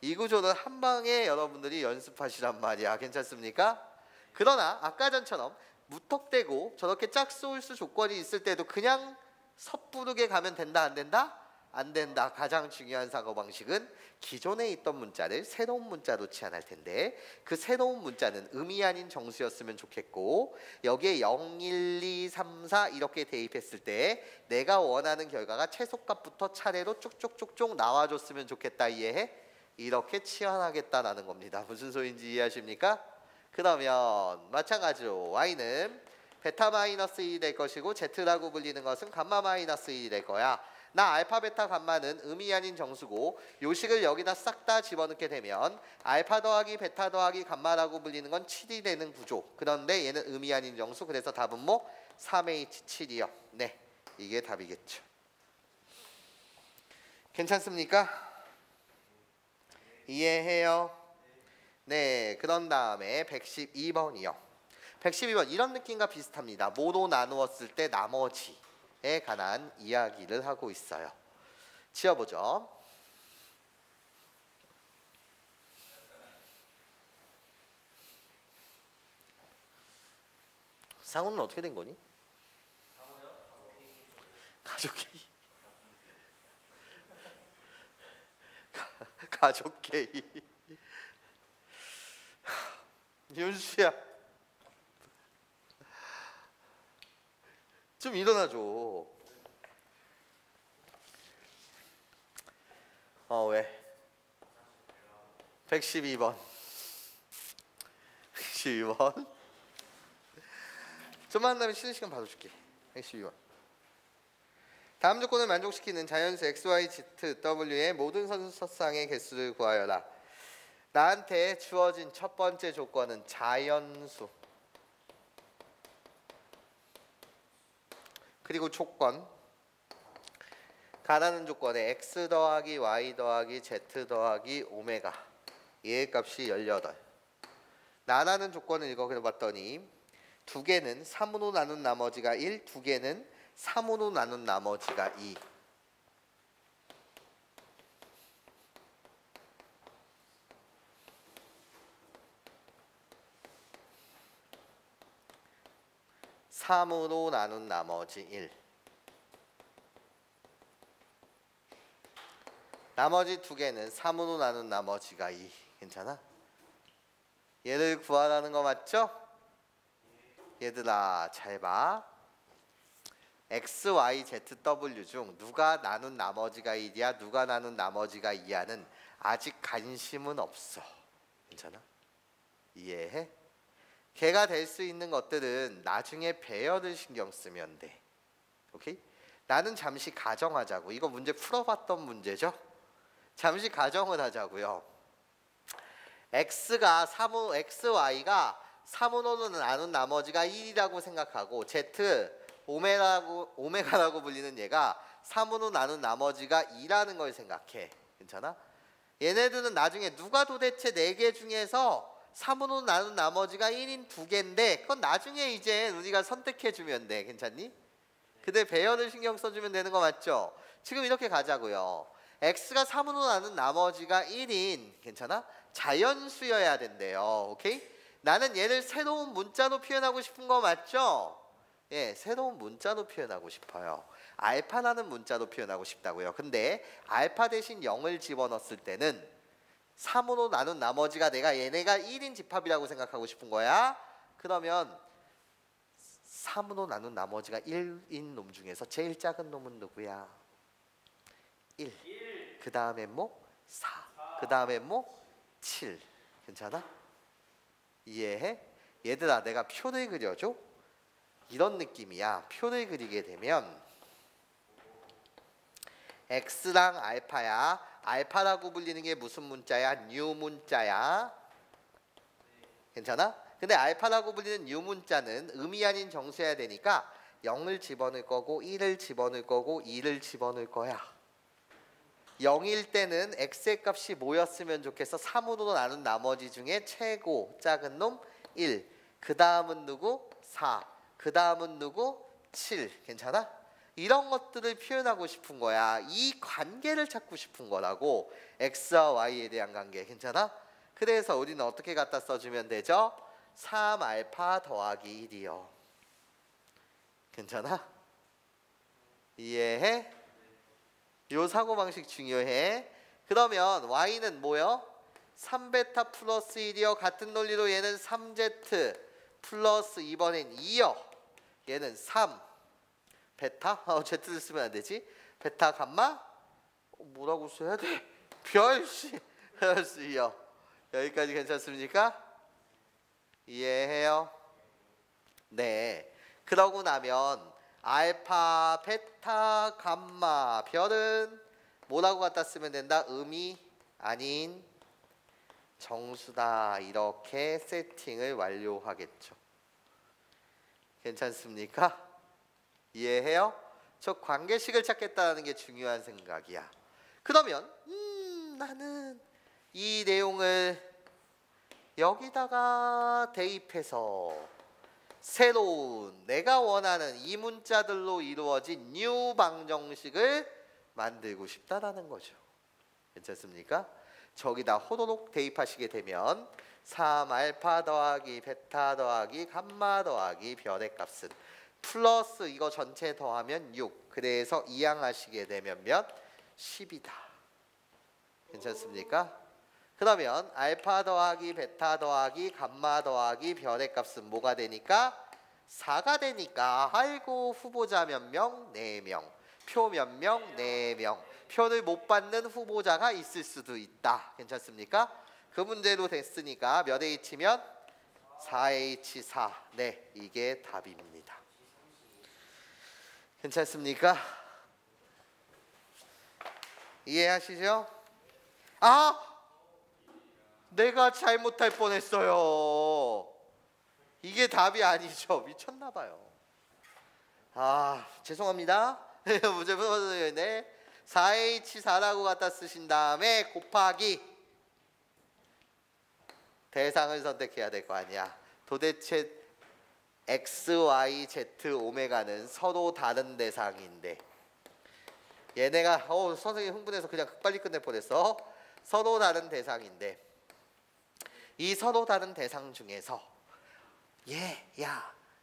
이 구조는 한 방에 여러분들이 연습하시란 말이야. 괜찮습니까? 그러나 아까 전처럼 무턱대고 저렇게 짝소울수 조건이 있을 때도 그냥 섣부르게 가면 된다 안 된다? 안 된다. 가장 중요한 사고방식은 기존에 있던 문자를 새로운 문자로 치환할 텐데 그 새로운 문자는 음이 아닌 정수였으면 좋겠고 여기에 0, 1, 2, 3, 4 이렇게 대입했을 때 내가 원하는 결과가 최소값부터 차례로 쭉쭉쭉쭉 나와줬으면 좋겠다. 이해해? 이렇게 치환하겠다라는 겁니다. 무슨 소리인지 이해하십니까? 그러면 마찬가지로 y는 베타 마이너스 1이 될 것이고 z라고 불리는 것은 감마 마이너스 1이 될 거야. 나 알파 베타 감마는 음이 아닌 정수고 요식을 여기다 싹 다 집어넣게 되면 알파 더하기 베타 더하기 감마라고 불리는 건 7이 되는 구조. 그런데 얘는 음이 아닌 정수. 그래서 답은 뭐? 3H7이요. 네, 이게 답이겠죠. 괜찮습니까? 이해해요? 네, 그런 다음에 112번이요. 112번 이런 느낌과 비슷합니다. 뭐로 나누었을 때 나머지에 관한 이야기를 하고 있어요. 지어보죠. 상호는 어떻게 된 거니? 가족 K. 가족 K. 윤수야 좀 일어나줘. 왜? 112번 112번 좀만 한다면 쉬는 시간 받아줄게. 112번 다음 조건을 만족시키는 자연수 x, y, z, w의 모든 선수상의 개수를 구하여라. 나한테 주어진 첫 번째 조건은 자연수 그리고 조건 가라는 조건에 x 더하기 y 더하기 z 더하기 오메가 얘의 값이 18. 나라는 조건을 읽어봤더니 두 개는 3으로 나눈 나머지가 1, 두 개는 3으로 나눈 나머지가 2. (3으로) 나눈 나머지 1. 나머지 두 개는 3으로 나눈 나머지가 2. 괜찮아? 얘를 구하라는 거 맞죠? 얘들아 잘 봐. x, y, z, w 중 누가 나눈 나머지가 1이야? 누가 나눈 나머지가 2야는 아직 관심은 없어. 괜찮아? 이해해? 걔가 될 수 있는 것들은 나중에 배열을 신경 쓰면 돼. 오케이? 나는 잠시 가정하자고. 이거 문제 풀어봤던 문제죠? 잠시 가정을 하자고요. x가 3호, xy가 3으로는 나눈 나머지가 1이라고 생각하고 z, 오메가라고 불리는 얘가 3으로 나눈 나머지가 2라는 걸 생각해. 괜찮아? 얘네들은 나중에 누가 도대체 4개 중에서 3으로 나눈 나머지가 1인 2개인데 그건 나중에 이제 우리가 선택해주면 돼. 괜찮니? 근데 배열을 신경 써주면 되는 거 맞죠? 지금 이렇게 가자고요. x가 3으로 나눈 나머지가 1인 괜찮아? 자연수여야 된대요. 오케이? 나는 얘를 새로운 문자로 표현하고 싶은 거 맞죠? 예, 새로운 문자로 표현하고 싶어요. 알파라는 문자로 표현하고 싶다고요. 근데 알파 대신 0을 집어넣었을 때는 3으로 나눈 나머지가 얘네가 1인 집합이라고 생각하고 싶은 거야. 그러면 3으로 나눈 나머지가 1인 놈 중에서 제일 작은 놈은 누구야? 1. 그 다음에 뭐? 4. 그 다음에 뭐? 7. 괜찮아? 이해해? 얘들아, 내가 표를 그려줘? 이런 느낌이야. 표를 그리게 되면 X랑 알파야. 알파라고 불리는 게 무슨 문자야? 뉴 문자야. 괜찮아? 근데 알파라고 불리는 뉴 문자는 음이 아닌 정수여야 되니까 0을 집어넣을 거고 1을 집어넣을 거고 2를 집어넣을 거야. 0일 때는 x의 값이 뭐였으면 좋겠어? 3으로 나눈 나머지 중에 최고 작은 놈 1. 그 다음은 누구? 4. 그 다음은 누구? 7. 괜찮아? 이런 것들을 표현하고 싶은 거야. 이 관계를 찾고 싶은 거라고. x와 y에 대한 관계. 괜찮아? 그래서 우리는 어떻게 갖다 써주면 되죠? 3알파 더하기 1이요. 괜찮아? 이해해? 요 사고방식 중요해. 그러면 y는 뭐요? 3베타 플러스 1이요. 같은 논리로 얘는 3z 플러스 이번엔 2요. 얘는 3 베타? z를 쓰면 안 되지. 베타 감마? 뭐라고 써야 돼? 별씨 플러스 2요. 여기까지 괜찮습니까? 이해해요? 네. 그러고 나면 알파, 베타, 감마, 별은 뭐라고 갖다 쓰면 된다? 음이 아닌 정수다. 이렇게 세팅을 완료하겠죠. 괜찮습니까? 이해해요? 저 관계식을 찾겠다는 게 중요한 생각이야. 그러면 나는 이 내용을 여기다가 대입해서 새로운 내가 원하는 이 문자들로 이루어진 뉴 방정식을 만들고 싶다라는 거죠. 괜찮습니까? 저기다 호로록 대입하시게 되면 3알파 더하기 베타 더하기 감마 더하기 별의 값은 플러스 이거 전체 더하면 6. 그래서 이항하시게 되면 몇? 10이다. 괜찮습니까? 그러면 알파 더하기 베타 더하기 감마 더하기 별의 값은 뭐가 되니까? 4가 되니까 아이고 후보자 몇 명? 4명. 표 몇 명? 4명. 표를 못 받는 후보자가 있을 수도 있다. 괜찮습니까? 그 문제로 됐으니까 몇 H면? 4H4. 네, 이게 답입니다. 괜찮습니까? 이해하시죠? 내가 잘못할 뻔했어요. 이게 답이 아니죠. 미쳤나봐요. 죄송합니다. 문제 풀어드리네. 4H4라고 갖다 쓰신 다음에 곱하기 대상을 선택해야 될 거 아니야. 도대체 X, Y, Z, 오메가는 서로 다른 대상인데 얘네가 선생님 흥분해서 그냥 빨리 끝낼 뻔했어. 서로 다른 대상인데 이 서로 다른 대상 중에서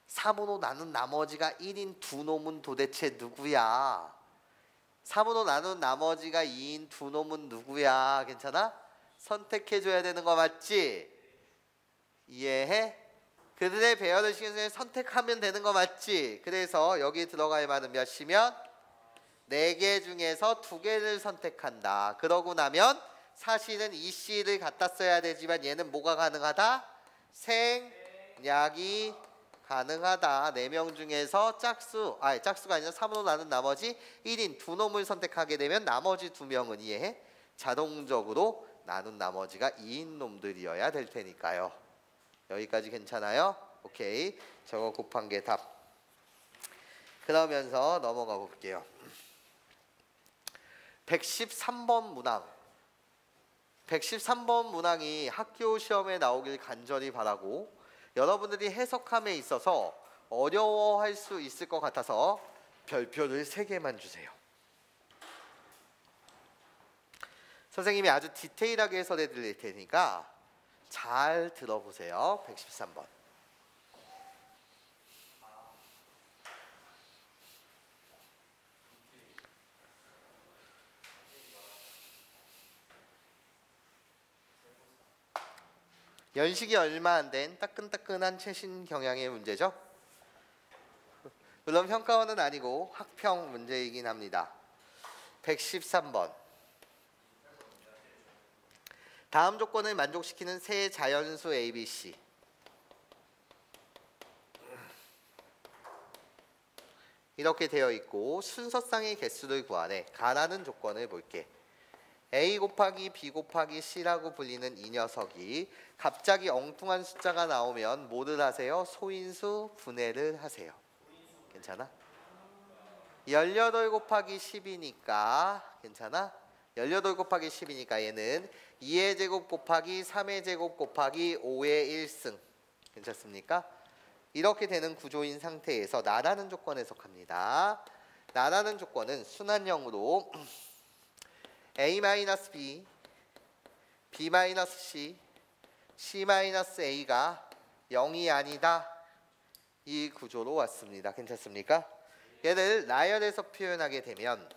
3으로 나눈 나머지가 1인 두 놈은 도대체 누구야? 3으로 나눈 나머지가 2인 두 놈은 누구야? 괜찮아? 선택해줘야 되는 거 맞지? 이해해? 그들의 배열을 신경 선택하면 되는 거 맞지? 그래서 여기 들어갈 만은 몇이면? 4개 중에서 2개를 선택한다. 그러고 나면 사실은 이 C를 갖다 써야 되지만 얘는 뭐가 가능하다? 생략이 가능하다. 4명 중에서 짝수가 아니라 3으로 나눈 나머지 1인 두 놈을 선택하게 되면 나머지 2명은 이해해? 자동적으로 나눈 나머지가 2인 놈들이어야 될 테니까요. 여기까지 괜찮아요? 오케이. 저거 곱한 게 답. 그러면서 넘어가 볼게요. 113번 문항. 113번 문항이 학교 시험에 나오길 간절히 바라고 여러분들이 해석함에 있어서 어려워할 수 있을 것 같아서 별표를 3개만 주세요. 선생님이 아주 디테일하게 해설해 드릴 테니까 잘 들어보세요. 113번. 연식이 얼마 안 된 따끈따끈한 최신 경향의 문제죠. 물론 평가원은 아니고 학평 문제이긴 합니다. 113번. 다음 조건을 만족시키는 세 자연수 ABC. 이렇게 되어 있고 순서상의 개수를 구하래. 가라는 조건을 볼게. A 곱하기 B 곱하기 C라고 불리는 이 녀석이 갑자기 엉뚱한 숫자가 나오면 뭐를 하세요? 소인수 분해를 하세요. 괜찮아? 18 곱하기 10이니까 괜찮아? 18 곱하기 10이니까 얘는 2의 제곱 곱하기 3의 제곱 곱하기 5의 1승. 괜찮습니까? 이렇게 되는 구조인 상태에서 나라는 조건에 해석합니다. 나라는 조건은 순환형으로 A-B, B-C, C-A가 0이 아니다. 이 구조로 왔습니다. 괜찮습니까? 얘를 나열해서 표현하게 되면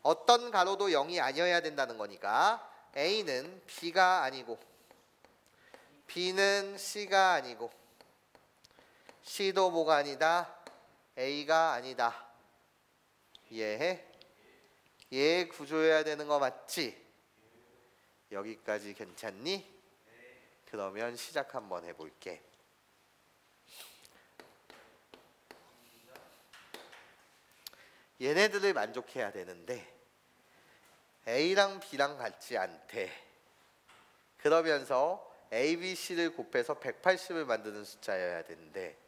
어떤 가로도 0이 아니어야 된다는 거니까 A는 B가 아니고 B는 C가 아니고 C도 뭐가 아니다? A가 아니다. 이해해? 얘 구조해야 되는 거 맞지? 여기까지 괜찮니? 그러면 시작 한번 해볼게. 얘네들을 만족해야 되는데 A랑 B랑 같지 않대. 그러면서 A, B, C를 곱해서 180을 만드는 숫자여야 되는데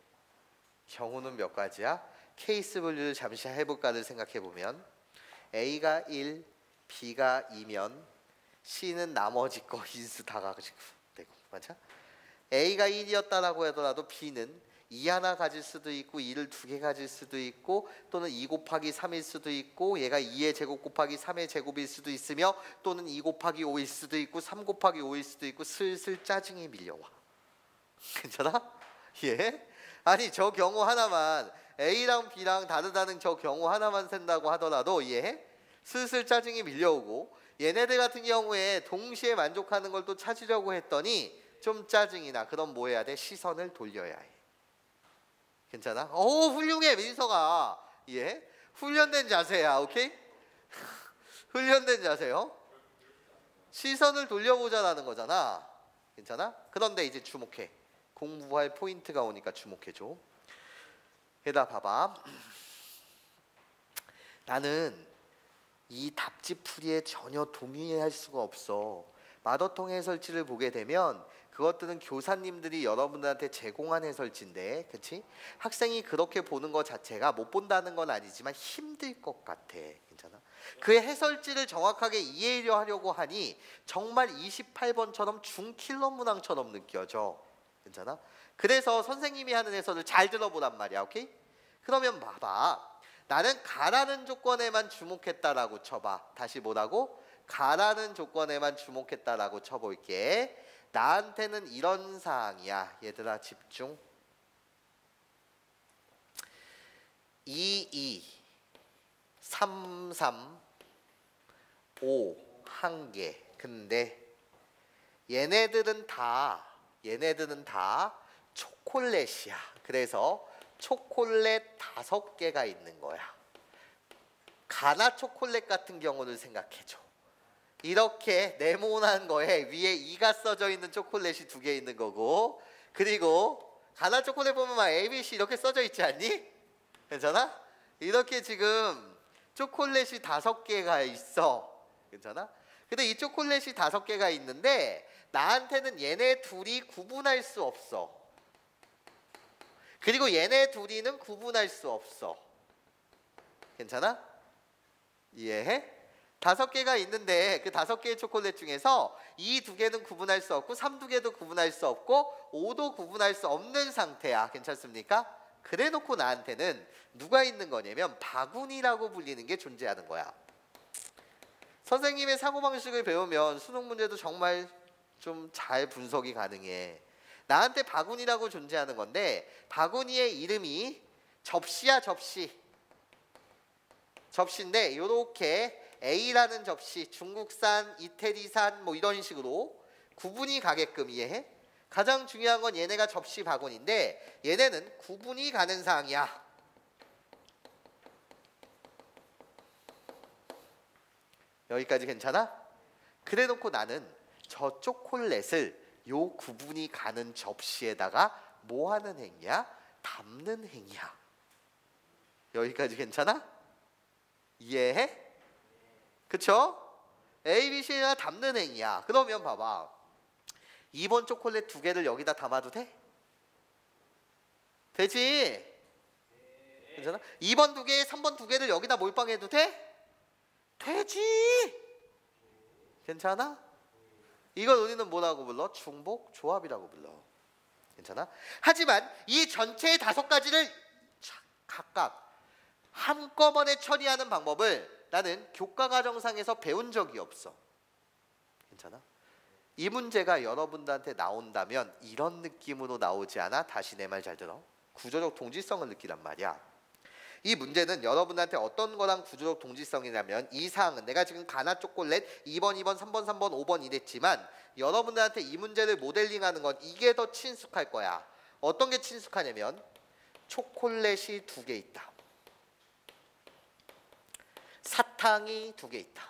경우는 몇 가지야? 케이스 분류를 잠시 해볼까를 생각해보면 A가 1, B가 2면 C는 나머지 거 인수 다 가지고 되고 맞아? A가 1이었다라고 하더라도 B는 2 하나 가질 수도 있고 2를 2개 가질 수도 있고 또는 2 곱하기 3일 수도 있고 얘가 2의 제곱 곱하기 3의 제곱일 수도 있으며 또는 2 곱하기 5일 수도 있고 3 곱하기 5일 수도 있고 슬슬 짜증이 밀려와. 괜찮아? 예? 아니 저 경우 하나만 A랑 B랑 다르다는 저 경우 하나만 센다고 하더라도 예? 슬슬 짜증이 밀려오고 얘네들 같은 경우에 동시에 만족하는 걸 또 찾으려고 했더니 좀 짜증이 나. 그럼 뭐 해야 돼? 시선을 돌려야 해. 괜찮아? 오 훌륭해 민서가. 예? 훈련된 자세야. 오케이? 훈련된 자세요. 시선을 돌려보자라는 거잖아. 괜찮아? 그런데 이제 주목해. 공부할 포인트가 오니까 주목해줘. 얘다 봐봐. 나는 이 답지풀이에 전혀 동의할 수가 없어. 마더통 해설지를 보게 되면 그것들은 교사님들이 여러분들한테 제공한 해설지인데 그치? 학생이 그렇게 보는 것 자체가 못 본다는 건 아니지만 힘들 것 같아. 괜찮아? 그 해설지를 정확하게 이해하려 하려고 하니 정말 28번처럼 중킬러 문항처럼 느껴져. 괜찮아? 그래서 선생님이 하는 해설을 잘 들어보란 말이야. 오케이? 그러면 봐봐. 나는 가라는 조건에만 주목했다라고 쳐봐. 다시 뭐라고? 가라는 조건에만 주목했다라고 쳐볼게. 나한테는 이런 사항이야. 얘들아 집중. 2, 3, 5 한 개. 근데 얘네들은 다 초콜릿이야. 그래서 초콜릿 5개가 있는 거야. 가나 초콜릿 같은 경우를 생각해줘. 이렇게 네모난 거에 위에 2가 써져 있는 초콜릿이 2개 있는 거고 그리고 가나 초콜릿 보면 막 A, B, C 이렇게 써져 있지 않니? 괜찮아? 이렇게 지금 초콜릿이 5개가 있어. 괜찮아? 근데 이 초콜릿이 5개가 있는데 나한테는 얘네 둘이 구분할 수 없어. 그리고 얘네 둘이는 구분할 수 없어. 괜찮아? 이해해? 5개가 있는데 그 5개의 초콜릿 중에서 이 2개는 구분할 수 없고 3개도 구분할 수 없고 5도 구분할 수 없는 상태야. 괜찮습니까? 그래 놓고 나한테는 누가 있는 거냐면 바구니라고 불리는 게 존재하는 거야. 선생님의 사고방식을 배우면 수능 문제도 정말 좀 잘 분석이 가능해. 나한테 바구니라고 존재하는 건데 바구니의 이름이 접시야. 접시인데 이렇게 A라는 접시, 중국산, 이태리산 뭐 이런 식으로 구분이 가게끔 이해해? 가장 중요한 건 얘네가 접시 바구니인데 얘네는 구분이 가는 사항이야. 여기까지 괜찮아? 그래놓고 나는 저 초콜릿을 요 구분이 가는 접시에다가 뭐 하는 행위야? 담는 행위야. 여기까지 괜찮아? 이해해? 그쵸? A, B, C가 담는 행위야. 그러면 봐봐. 2번 초콜릿 2개를 여기다 담아도 돼? 되지? 괜찮아? 2번 2개, 3번 2개를 여기다 몰빵해도 돼? 되지? 괜찮아? 이걸 우리는 뭐라고 불러? 중복 조합이라고 불러. 괜찮아? 하지만 이 전체 5가지를 각각 한꺼번에 처리하는 방법을 나는 교과과정상에서 배운 적이 없어. 괜찮아? 이 문제가 여러분들한테 나온다면 이런 느낌으로 나오지 않아? 다시 내 말 잘 들어. 구조적 동질성을 느끼란 말이야. 이 문제는 여러분한테 어떤 거랑 구조적 동질성이냐면 이 사항은 내가 지금 가나 초콜릿 2번, 2번, 3번, 3번, 5번 이랬지만 여러분들한테 이 문제를 모델링하는 건 이게 더 친숙할 거야. 어떤 게 친숙하냐면 초콜릿이 2개 있다. 사탕이 2개 있다.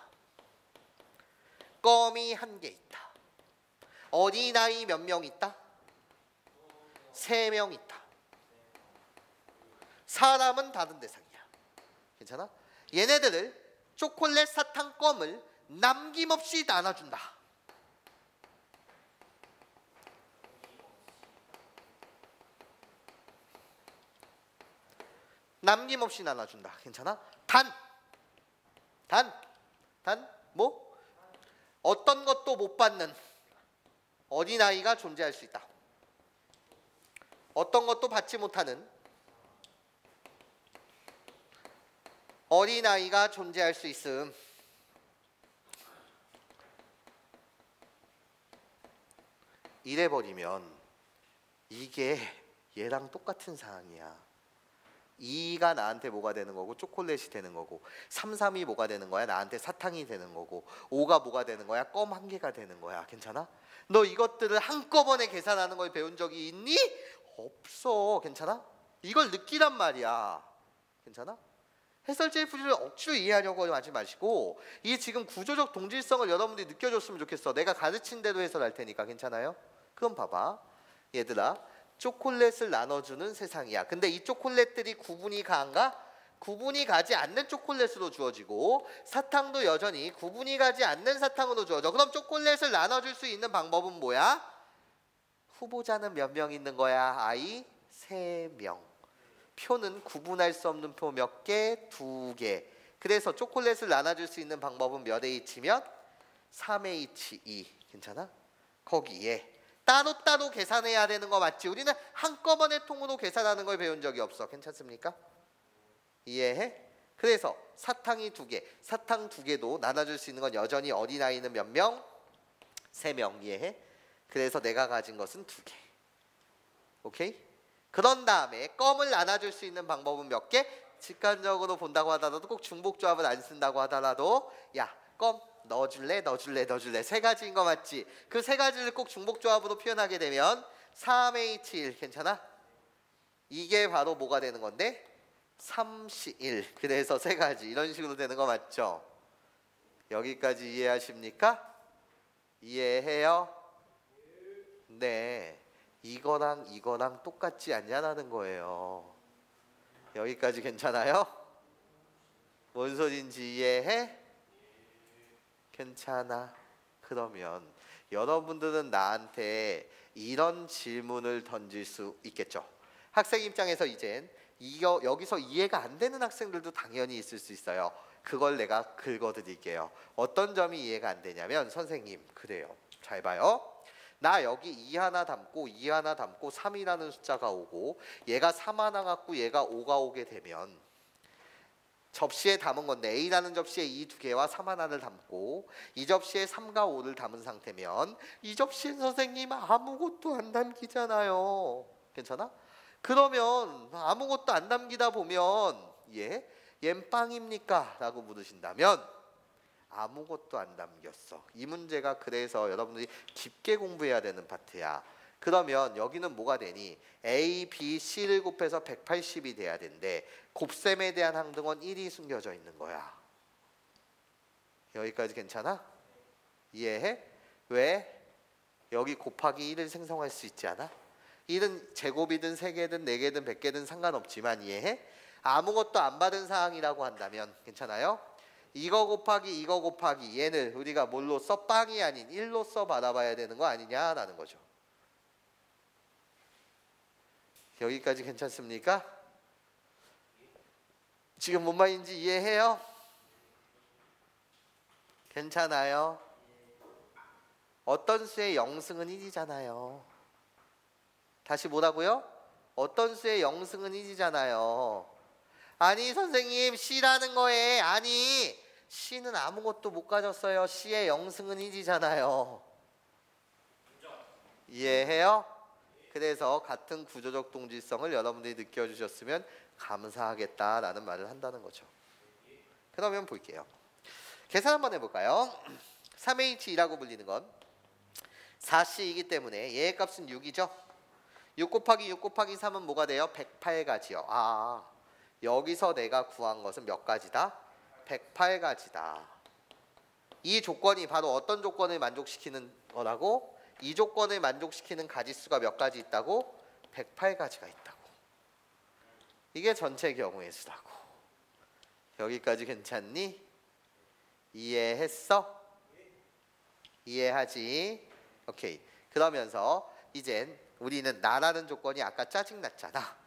껌이 1개 있다. 어린아이 몇 명 있다? 3명 있다. 사람은 다른 대상이야. 괜찮아? 얘네들을 초콜릿, 사탕, 껌을 남김없이 나눠준다. 남김없이 나눠준다. 괜찮아? 뭐? 어떤 것도 못 받는 어린아이가 존재할 수 있다. 어떤 것도 받지 못하는 어린아이가 존재할 수 있음. 이래버리면 이게 얘랑 똑같은 상황이야. 2가 나한테 뭐가 되는 거고 초콜릿이 되는 거고 3, 3이 뭐가 되는 거야? 나한테 사탕이 되는 거고 5가 뭐가 되는 거야? 껌 1개가 되는 거야. 괜찮아? 너 이것들을 한꺼번에 계산하는 걸 배운 적이 있니? 없어. 괜찮아? 이걸 느끼란 말이야. 괜찮아? 해설제의 풀이를 억지로 이해하려고 하지 마시고 이 지금 구조적 동질성을 여러분들이 느껴줬으면 좋겠어. 내가 가르친 대로 해설할 테니까. 괜찮아요? 그럼 봐봐. 얘들아, 초콜릿을 나눠주는 세상이야. 근데 이 초콜릿들이 구분이 가한가? 구분이 가지 않는 초콜릿으로 주어지고 사탕도 여전히 구분이 가지 않는 사탕으로 주어져. 그럼 초콜릿을 나눠줄 수 있는 방법은 뭐야? 후보자는 몇 명 있는 거야? 아이 3명. 표는 구분할 수 없는 표 몇 개? 2개. 그래서 초콜릿을 나눠줄 수 있는 방법은 몇 H면? 3H2. 괜찮아? 거기에 따로따로 계산해야 되는 거 맞지? 우리는 한꺼번에 통으로 계산하는 걸 배운 적이 없어. 괜찮습니까? 이해해? 그래서 사탕이 2개, 사탕 2개도 나눠줄 수 있는 건 여전히 어린아이는 몇 명? 3명. 이해해? 그래서 내가 가진 것은 2개. 오케이? 그런 다음에 껌을 나눠줄 수 있는 방법은 몇 개? 직관적으로 본다고 하더라도 꼭 중복조합을 안 쓴다고 하더라도 야, 껌 넣어줄래? 3가지인 거 맞지? 그 3가지를 꼭 중복조합으로 표현하게 되면 3H1 괜찮아? 이게 바로 뭐가 되는 건데? 3C1. 그래서 3가지 이런 식으로 되는 거 맞죠? 여기까지 이해하십니까? 이해해요? 네. 이거랑 똑같지 않냐는 거예요. 여기까지 괜찮아요? 뭔 소린지 이해해? 괜찮아. 그러면 여러분들은 나한테 이런 질문을 던질 수 있겠죠. 학생 입장에서 이젠 여기서 이해가 안 되는 학생들도 당연히 있을 수 있어요. 그걸 내가 긁어드릴게요. 어떤 점이 이해가 안 되냐면 선생님 그래요. 잘 봐요. 나 여기 2 하나 담고 2 하나 담고 3이라는 숫자가 오고 얘가 3 하나 갖고 얘가 5가 오게 되면 접시에 담은 건데 A라는 접시에 이 2개와 3 하나를 담고 이 접시에 3과 5를 담은 상태면 이 접시에 선생님 아무것도 안 담기잖아요. 괜찮아? 그러면 아무것도 안 담기다 보면 얜 빵입니까? 라고 물으신다면 아무것도 안 담겼어. 이 문제가 그래서 여러분들이 깊게 공부해야 되는 파트야. 그러면 여기는 뭐가 되니? A, B, C를 곱해서 180이 돼야 된대. 곱셈에 대한 항등원 1이 숨겨져 있는 거야. 여기까지 괜찮아? 이해해? 왜? 여기 곱하기 1을 생성할 수 있지 않아? 1은 제곱이든 3개든 4개든 100개든 상관없지만 이해해? 아무것도 안 받은 사항이라고 한다면 괜찮아요? 이거 곱하기 얘를 우리가 뭘로 써? 빵이 아닌 1로 써 받아봐야 되는 거 아니냐라는 거죠. 여기까지 괜찮습니까? 지금 뭔 말인지 이해해요? 괜찮아요? 어떤 수의 영승은 1이잖아요. 다시 뭐라고요? 어떤 수의 영승은 1이잖아요. 아니 선생님 C라는 거에 아니 C는 아무것도 못 가졌어요. C의 영승은 1이잖아요. 이해해요? 그래서 같은 구조적 동질성을 여러분들이 느껴주셨으면 감사하겠다라는 말을 한다는 거죠. 그러면 볼게요. 계산 한번 해볼까요? 3H2라고 불리는 건 4C이기 때문에 얘의 값은 6이죠. 6 곱하기 6 곱하기 3은 뭐가 돼요? 108가지요. 아, 여기서 내가 구한 것은 몇 가지다? 108가지다. 이 조건이 바로 어떤 조건을 만족시키는 거라고? 이 조건을 만족시키는 가지수가 몇 가지 있다고? 108가지가 있다고. 이게 전체 경우의 수라고. 여기까지 괜찮니? 이해했어? 이해하지? 오케이. 그러면서 이젠 우리는 나라는 조건이 아까 짜증났잖아.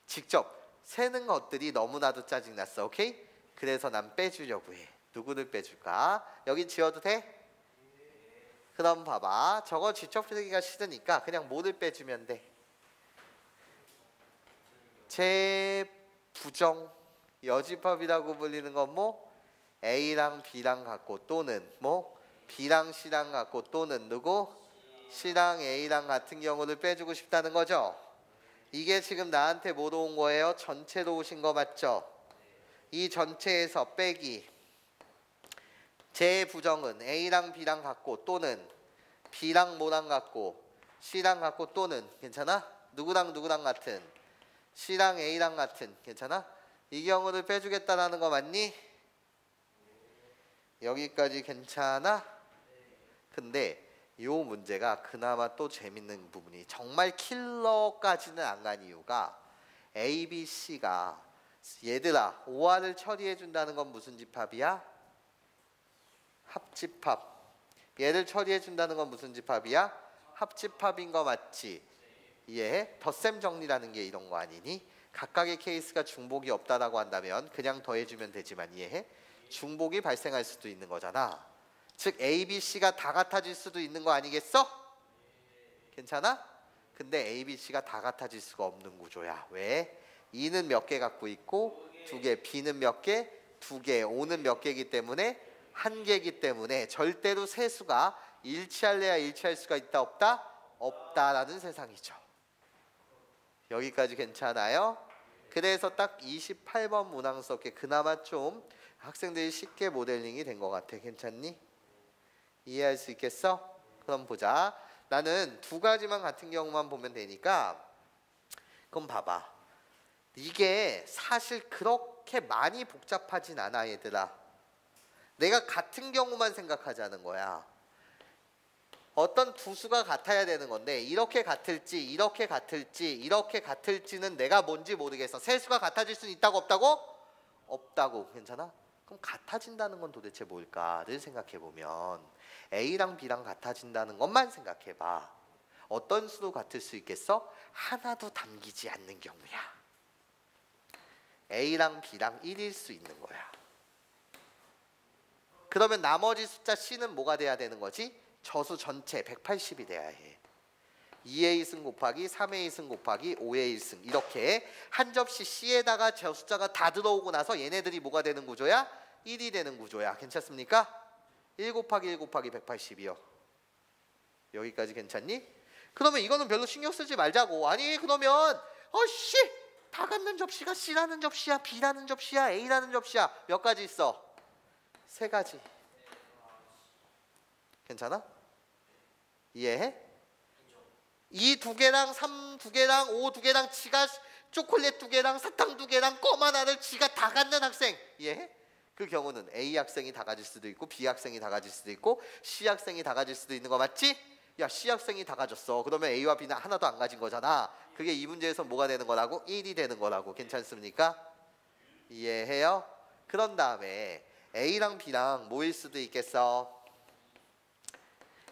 직접 세는 것들이 너무나도 짜증났어. 오케이? 그래서 난 빼주려고 해. 누구를 빼줄까? 여기 지워도 돼? 그럼 봐봐. 저거 직접 쓰기가 싫으니까 그냥 뭐를 빼주면 돼? 재부정 여집합이라고 불리는 건 뭐? A랑 B랑 같고 또는 뭐? B랑 C랑 같고 또는 누구? C랑 A랑 같은 경우를 빼주고 싶다는 거죠. 이게 지금 나한테 뭐로 온 거예요? 전체로 오신 거 맞죠? 이 전체에서 빼기 재부정은 A랑 B랑 같고 또는 B랑 뭐랑 같고 C랑 같고 또는 괜찮아? 누구랑 누구랑 같은 C랑 A랑 같은 괜찮아? 이 경우를 빼주겠다라는 거 맞니? 여기까지 괜찮아? 근데 이 문제가 그나마 또 재밌는 부분이 정말 킬러까지는 안 간 이유가 A, B, C가 얘들아 OR을 처리해 준다는 건 무슨 집합이야? 합집합. 얘를 처리해 준다는 건 무슨 집합이야? 합집합인 거 맞지? 이해해? 덧셈 정리라는 게 이런 거 아니니? 각각의 케이스가 중복이 없다라고 한다면 그냥 더해주면 되지만 이해해? 중복이 발생할 수도 있는 거잖아. 즉 A, B, C가 다 같아질 수도 있는 거 아니겠어? 괜찮아? 근데 A, B, C가 다 같아질 수가 없는 구조야. 왜? E는 몇 개 갖고 있고 2개, B는 몇 개? 2개, O는 몇 개이기 때문에 1개이기 때문에 절대로 세 수가 일치할래야 일치할 수가 있다 없다? 없다라는 세상이죠. 여기까지 괜찮아요? 그래서 딱 28번 문항스럽게 그나마 좀 학생들이 쉽게 모델링이 된 것 같아. 괜찮니? 이해할 수 있겠어? 그럼 보자. 나는 두 가지만 같은 경우만 보면 되니까 그럼 봐봐. 이게 사실 그렇게 많이 복잡하진 않아 얘들아. 내가 같은 경우만 생각하자는 거야. 어떤 두 수가 같아야 되는 건데 이렇게 같을지 이렇게 같을지 이렇게 같을지는 내가 뭔지 모르겠어. 세 수가 같아질 수는 있다고 없다고? 없다고. 괜찮아? 그럼 같아진다는 건 도대체 뭘까를 생각해보면 A랑 B랑 같아진다는 것만 생각해봐. 어떤 수도 같을 수 있겠어? 하나도 담기지 않는 경우야. A랑 B랑 1일 수 있는 거야. 그러면 나머지 숫자 C는 뭐가 돼야 되는 거지? 저수 전체 180이 돼야 해. 2의 1승 곱하기 3의 1승 곱하기 5의 1승 이렇게 한 접시 C에다가 저 숫자가 다 들어오고 나서 얘네들이 뭐가 되는 구조야? 1이 되는 구조야. 괜찮습니까? 1 곱하기 1 곱하기 180이요. 여기까지 괜찮니? 그러면 이거는 별로 신경 쓰지 말자고. 아니 그러면 씨! 다 갖는 접시가 C라는 접시야, B라는 접시야, A라는 접시야. 몇 가지 있어? 3가지. 괜찮아? 이해해? 이 2개랑 3 2개랑 5 2개랑 지가 초콜릿 2개랑 사탕 2개랑 껌 하나를 지가 다 갖는 학생. 이해해? 그 경우는 A 학생이 다 가질 수도 있고 B 학생이 다 가질 수도 있고 C 학생이 다 가질 수도 있는 거 맞지? 야, C 학생이 다 가졌어. 그러면 A와 B는 하나도 안 가진 거잖아. 그게 이 문제에서 뭐가 되는 거라고? 1이 되는 거라고. 괜찮습니까? 이해해요? 그런 다음에 A랑 B랑 뭐일 수도 있겠어?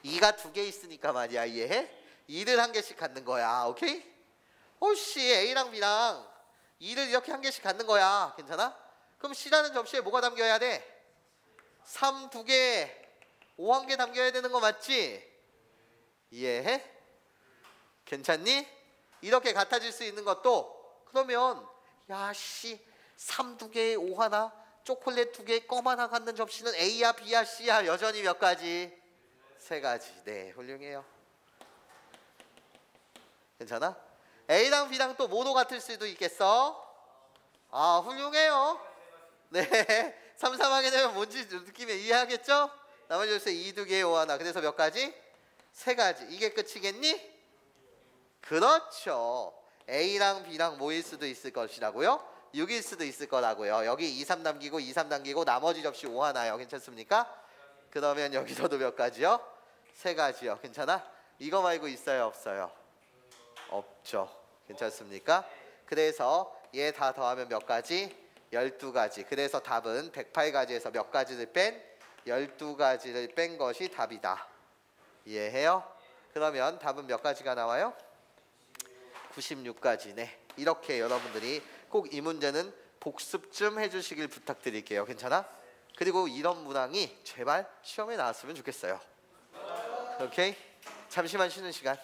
2가 2개 있으니까 말이야. 이해해? 2를 한 개씩 갖는 거야. 오케이? 혹시 A랑 B랑 2를 이렇게 한 개씩 갖는 거야. 괜찮아? 그럼 C라는 접시에 뭐가 담겨야 돼? 3 2개, 5 1개 담겨야 되는 거 맞지? 이해해? 괜찮니? 이렇게 같아질 수 있는 것도 그러면 야 씨 3 2개, 5 하나, 초콜릿 2개, 껌 하나 갖는 접시는 A야 B야 C야 여전히 몇 가지? 3가지. 네, 훌륭해요. 괜찮아? A랑 B랑 또 뭐도 같을 수도 있겠어? 아, 훌륭해요. 네, 3, 3 하게 되면 뭔지 느낌에 이해하겠죠? 나머지 요새 2, 2개, 5 하나. 그래서 몇 가지? 3가지. 이게 끝이겠니? 그렇죠. A랑 B랑 뭐일 수도 있을 것이라고요? 6일 수도 있을 거라고요. 여기 2, 3 남기고 2, 3 남기고 나머지 접시 5 하나요. 괜찮습니까? 그러면 여기서도 몇 가지요? 3가지요. 괜찮아? 이거 말고 있어요? 없어요? 없죠. 괜찮습니까? 그래서 얘 다 더하면 몇 가지? 12가지. 그래서 답은 108가지에서 몇 가지를 뺀? 12가지를 뺀 것이 답이다. 이해해요? 그러면 답은 몇 가지가 나와요? 96가지네. 이렇게 여러분들이 꼭 이 문제는 복습 좀 해주시길 부탁드릴게요. 괜찮아? 그리고 이런 문항이 제발 시험에 나왔으면 좋겠어요. 오케이? 잠시만 쉬는 시간.